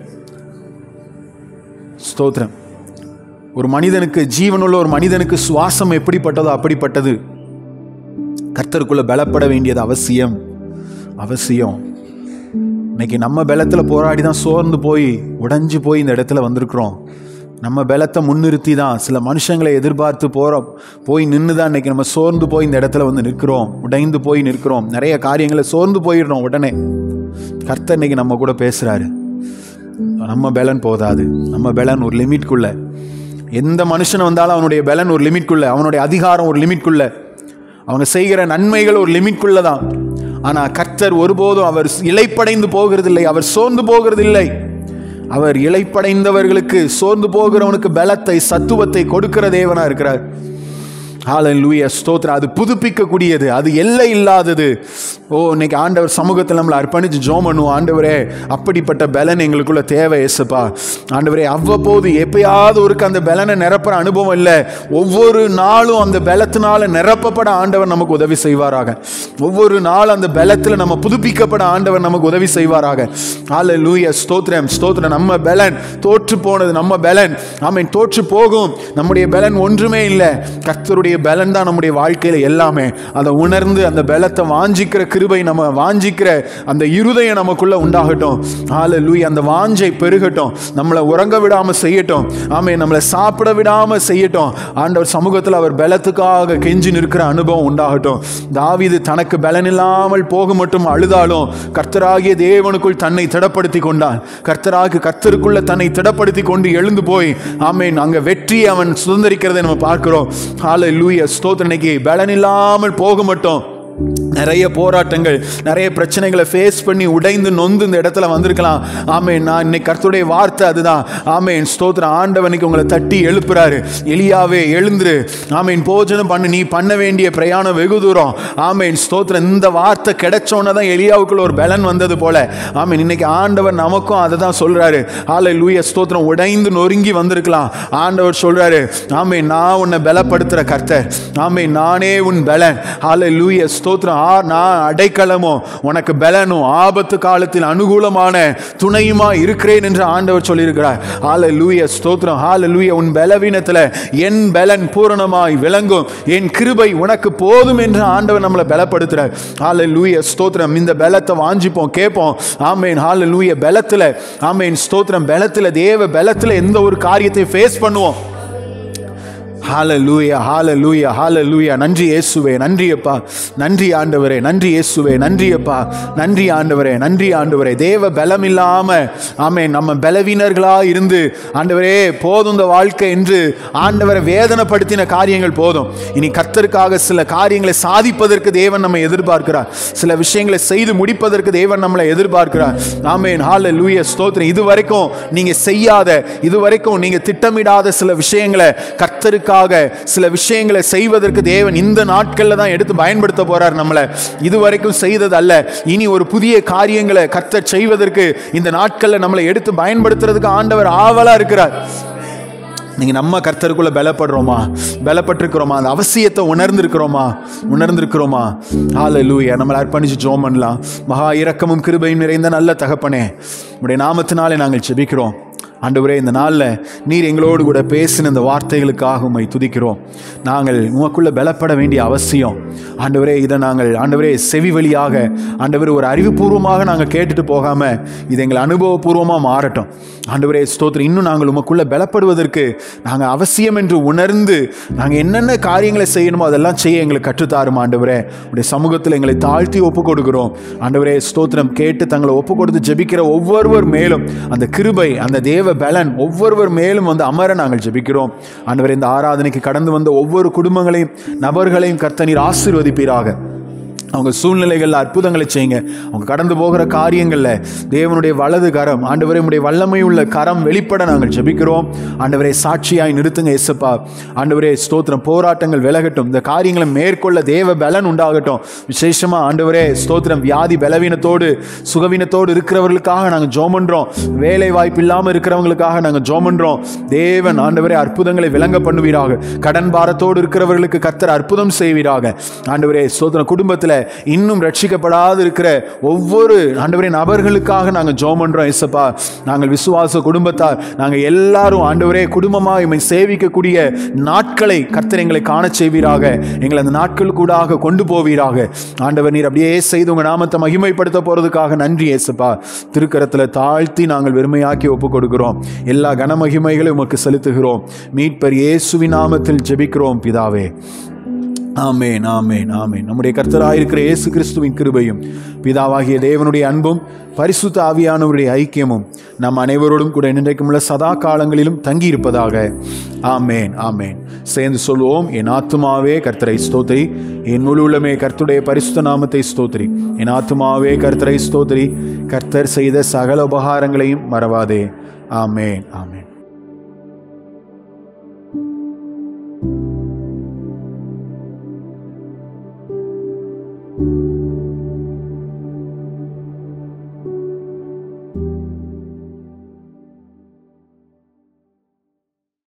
ஸ்தோத்திரம். ஒரு மனிதனுக்கு, ஜீவனுள்ள ஒரு மனிதனுக்கு சுவாசம் எப்படிப்பட்டதோ அப்படிப்பட்டது. கர்த்தருக்குள்ள பலப்பட வேண்டியது அவசியம். இன்னைக்கு நம்ம பலத்தில் போராடி தான் சோர்ந்து போய் உடைஞ்சு போய் இந்த இடத்துல வந்திருக்கிறோம். நம்ம பலத்தை முன்னிறுத்தி தான் சில மனுஷங்களை எதிர்பார்த்து போய் நின்று தான் இன்னைக்கு நம்ம சோர்ந்து போய் இந்த இடத்துல வந்து நிற்கிறோம், உடைந்து போய் நிற்கிறோம். நிறைய காரியங்களை சோர்ந்து போயிடுறோம். உடனே கர்த்தர் இன்னைக்கு நம்ம கூட பேசுறாரு. நம்ம பலன் போதாது, நம்ம பலன் ஒரு லிமிட்குள்ள. எந்த மனுஷன் வந்தாலும் அவனுடைய பலன் ஒரு லிமிட்குள்ள, அவனுடைய அதிகாரம் ஒரு லிமிட்குள்ள, அவங்க செய்கிற நன்மைகள் ஒரு லிமிட்குள்ள தான். ஆனால் கர்த்தர் ஒருபோதும் அவர் இளைப்படைந்து போகிறதில்லை, அவர் சோர்ந்து போகிறதில்லை. அவர் இளைப்படைந்தவர்களுக்கு, சோர்ந்து போகிறவனுக்கு பலத்தை, சத்துவத்தை கொடுக்கிற தேவனா இருக்கிறார். ஹல்லேலூயா, ஸ்தோத்திரம். அது புதுப்பிக்கக்கூடியது, அது எல்லை இல்லாதது. இன்னைக்கு ஆண்டவர் சமூகத்தில் நம்மளை அர்ப்பணித்து ஜெபம் பண்ணுவோம். ஆண்டவரே, அப்படிப்பட்ட பலன் எங்களுக்குள்ள தேவை இயேசுப்பா. ஆண்டவரே, அவ்வப்போது எப்பயாவது ஒருக்கு அந்த பலனை நிரப்புற அனுபவம் இல்லை, ஒவ்வொரு நாளும் அந்த பலத்தினால நிரப்பப்பட ஆண்டவர் நமக்கு உதவி செய்வாராக. ஒவ்வொரு நாள் அந்த பலத்தில் நம்ம புதுப்பிக்கப்பட ஆண்டவர் நமக்கு உதவி செய்வாராக. ஹல்லேலூயா, ஸ்தோத்திரம், ஸ்தோத்திரம். நம்ம பலன் தோற்று போனது, நம்ம பலன் ஆமென் தோற்று போகும். நம்முடைய பலன் ஒன்றுமே இல்லை. கர்த்தருடைய பலன் தான் நம்முடைய வாழ்க்கையில எல்லாமே. அதை உணர்ந்து அந்த பலத்தை வாஞ்சிக்கிற கிருபை, நம்ம வாஞ்சிக்கிற அந்த இருதயம் நமக்குள்ள உண்டாகட்டும். ஹல்லேலூயா. அந்த வாஞ்சை பெருகட்டும், நம்மளை உறங்க விடாம செய்யட்டும். ஆமென். நம்மளை சாப்பிட விடாம செய்யட்டும். ஆண்டவர் சமூகத்தில் அவர் பலத்துக்காக கெஞ்சி நிற்கிற அனுபவம் உண்டாகட்டும். தாவீது தனக்கு பலன் இல்லாமல் போக மட்டும் அழுதாலும் கர்த்தராகிய தேவனுக்குள் தன்னை திடப்படுத்தி கொண்டான். கர்த்தருக்குள்ள தன்னை திடப்படுத்தி கொண்டு எழுந்து போய் ஆமென் அங்க வெற்றியை அவன் சுதந்திரிக்கிறதை நம்ம பார்க்கிறோம். ஹல்லேலூயா, ஸ்தோத்திரம். இன்னைக்கு பலன் இல்லாமல் போக மாட்டோம். நிறைய போராட்டங்கள், நிறைய பிரச்சனைகளை ஃபேஸ் பண்ணி உடைந்து நொந்து இந்த இடத்துல வந்திருக்கலாம். ஆமென். நான் இன்னைக்கு கர்த்தருடைய வார்த்தை அதுதான். ஆமென், ஸ்தோத்திரம். ஆண்டவனுக்கு உங்களை தட்டி எழுப்புறாரு. எலியாவே எழுந்துரு, ஆமென், போஜனம் பண்ணு, நீ பண்ண வேண்டிய பிரயாணம் வெகு தூரம். ஆமென், ஸ்தோத்திரம். இந்த வார்த்தை கிடைச்சோன்னு தான் எலியாவுக்குள்ள ஒரு பலன் வந்தது போல. ஆமென். இன்னைக்கு ஆண்டவர் நமக்கும் அதை தான் சொல்றாரு. ஹல்லேலூயா, ஸ்தோத்திரம். உடைந்து நொறுங்கி வந்திருக்கலாம். ஆண்டவர் சொல்றாரு, ஆமென், நான் உன்னை பலப்படுத்துற கர்த்தர். ஆமென், நானே உன் பலன். ஹல்லேலூயா, ஸ்தோத்திரம். நான் அடைக்கலமும் உனக்கு பலனும் ஆபத்து காலத்தில் அனுகூலமான துணையுமா இருக்கிறேன் என்று ஆண்டவர் சொல்லியிருக்கிறார். ஹல்லேலூயா, ஸ்தோத்திரம். ஹல்லேலூயா. உன் பலவீனத்தில் என் பலன் பூரணமாய் விளங்கும், என் கிருபை உனக்கு போதும் என்று ஆண்டவர் நம்மளை பலப்படுத்துறார். ஹல்லேலூயா, ஸ்தோத்திரம். இந்த பலத்தை வாஞ்சிப்போம், கேட்போம். ஆமென். ஹல்லேலூயா. பலத்தில், ஆமென், ஸ்தோத்திரம். பலத்தில், தேவ பலத்தில் எந்த ஒரு காரியத்தை ஃபேஸ் பண்ணுவோம். ஹல்லேலூயா, ஹல்லேலூயா, ஹல்லேலூயா. நன்றி இயேசுவே, நன்றி அப்பா, நன்றி ஆண்டவரே, நன்றி இயேசுவே, நன்றி அப்பா, நன்றி ஆண்டவரே, நன்றி ஆண்டவரே. தேவ பலம் இல்லாம ஆமென் நம்ம பலவீனர்களா இருந்து ஆண்டவரே போதும் இந்த வாழ்க்கை என்று ஆண்டவரை வேதனைப்படுத்தின காரியங்கள் போதும். இனி கர்த்தருக்காக சில காரியங்களை சாதிப்பதற்கு தேவன் நம்மை எதிர்பார்க்கிறார். சில விஷயங்களை செய்து முடிப்பதற்கு தேவன் நம்மளை எதிர்பார்க்கிறார். ஆமென். ஹல்லேலூயா, ஸ்தோத்திரம். இதுவரைக்கும் நீங்க செய்யாத, இதுவரைக்கும் நீங்க திட்டமிடாத சில விஷயங்களை கர்த்தருக்காக புதிதாக சில விஷயங்களை செய்வதற்கு தேவன் இந்த நாட்கள்ல தான் எடுத்து பயன்படுத்த போறார். நம்மளை இதுவரைக்கும் செய்தது அல்ல, இனி ஒரு புதிய காரியங்களை கர்த்தர் செய்வதற்கு இந்த நாட்கள்ல நம்மளை எடுத்து பயன்படுத்துறதுக்கு ஆண்டவர் ஆவலா இருக்கிறார். நீங்க நம்ம கர்த்தருக்குள்ள பலப்பட்டிருக்கிறோமா? அந்த அவசியத்தை உணர்ந்திருக்கிறோமா? ஹல்லேலூயா. நம்மளை அர்ப்பணிச்சு ஜெபம் பண்ணலாம். மகா இரக்கமும் கிருபையும் நிறைந்த நல்ல தகப்பனே, உம்முடைய நாமத்தினாலே நாங்கள் ஜெபிக்கிறோம். ஆண்டவரே, இந்த நாளில் நீர் எங்களோடு கூட பேசின இந்த வார்த்தைகளுக்காக உம்மை துதிக்கிறோம். நாங்கள் உமக்குள்ள பலப்பட வேண்டிய அவசியம் ஆண்டவரே. இதை நாங்கள் ஆண்டவரே செவி வழியாக ஆண்டவரே ஒரு அறிவுபூர்வமாக நாங்கள் கேட்டுட்டு போகாம இது எங்கள் அனுபவபூர்வமாக மாறட்டும். ஆண்டவரே ஸ்தோத்திரம். இன்னும் நாங்கள் உமக்குள்ள பலப்படுவதற்கு நாங்கள் அவசியம் என்று உணர்ந்து நாங்கள் என்னென்ன காரியங்களை செய்யணுமோ அதெல்லாம் செய்ய எங்களுக்கு கற்றுத்தாரும். ஆண்டவரே, உடைய சமூகத்தில் எங்களை தாழ்த்தி ஒப்பு கொடுக்கிறோம். ஆண்டவரே ஸ்தோத்திரம். கேட்டு தங்களை ஒப்பு கொடுத்து ஜெபிக்கிற ஒவ்வொருவர் மேலும் அந்த கிருபை, அந்த தேவ பலன் ஒவ்வொருவர் மேலும் வந்து அமர நாங்கள் ஜெபிக்கிறோம். ஆண்டவரே, இந்த ஆராதனைக்கு கடந்து வந்த ஒவ்வொரு குடும்பங்களையும் நபர்களையும் கர்த்தர் நீர் ஆசீர்வதிப்பீராக. அவங்க சூழ்நிலைகளில் அற்புதங்களை செய்யுங்க. அவங்க கடந்து போகிற காரியங்களில் தேவனுடைய வலது கரம் ஆண்டவரே உடைய வல்லமை உள்ள கரம் வெளிப்பட நாங்கள் ஜெபிக்கிறோம். ஆண்டவரே சாட்சியாய் நிறுத்துங்க இயேசுப்பா. ஆண்டவரே ஸ்தோத்திரம். போராட்டங்கள் விலகட்டும், இந்த காரியங்களை மேற்கொள்ள தேவ பலன் உண்டாகட்டும். விசேஷமா ஆண்டவரே ஸ்தோத்திரம், வியாதி பலவீனத்தோடு சுகவீனத்தோடு இருக்கிறவர்களுக்காக நாங்கள் ஜெபம் பண்றோம். வேலை வாய்ப்பு இல்லாமல் இருக்கிறவங்களுக்காக நாங்கள் ஜெபம் பண்றோம். தேவன் ஆண்டவரே அற்புதங்களை விளங்க பண்ணுவீராக. கடன் பாரத்தோடு இருக்கிறவர்களுக்கு கர்த்தர் அற்புதம் செய்வீராக. ஆண்டவரே ஸ்தோத்திரம். குடும்பத்தில் இன்னும் ரட்சிக்கப்படாது இருக்கிற ஒவ்வொரு ஆண்டவரே நபர்களுக்காக நாங்கள் ஜெபம் பண்றோம் இயேசுப்பா. நாங்கள் விசுவாச குடும்பத்தார் நாங்கள் எல்லாரும் ஆண்டவரே குடும்பமாக இம்மை சேவிக்கக்கூடிய நாட்களை கர்த்தர் எங்களை காண செய்வீராக. எங்களை அந்த நாட்களுக்கூடாக கொண்டு போவீராக. ஆண்டவர் நீர் அப்படியே செய்து உங்க நாமத்தை மகிமைப்படுத்த போறதுக்காக நன்றி இயேசுப்பா. திருக்கரத்தில் தாழ்த்தி நாங்கள் வெறுமையாக்கி ஒப்பு கொடுக்கிறோம். எல்லா கனமகிமைகளை உமக்கு செலுத்துகிறோம். மீட்பர் இயேசுவின் நாமத்தில் ஜெபிக்கிறோம் பிதாவே. ஆமேன், ஆமேன், ஆமேன். நம்முடைய கர்த்தராயிருக்கிற இயேசு கிறிஸ்துவின் கிருபையும் பிதாவாகிய தேவனுடைய அன்பும் பரிசுத்த ஆவியானவருடைய ஐக்கியமும் நம் அனைவரோடும் கூட இன்றைக்கும் உள்ள சதா காலங்களிலும் தங்கி இருப்பதாக. ஆமேன், ஆமேன். சேர்ந்து சொல்வோம். என் ஆத்துமாவே கர்த்தரை ஸ்தோத்திரி, என் முழு உள்ளமே கர்த்தருடைய பரிசுத்த நாமத்தை ஸ்தோத்திரி. என் ஆத்துமாவே கர்த்தரை ஸ்தோத்திரி, கர்த்தர் செய்த சகல உபகாரங்களையும் மறவாதே. ஆமேன், ஆமேன்.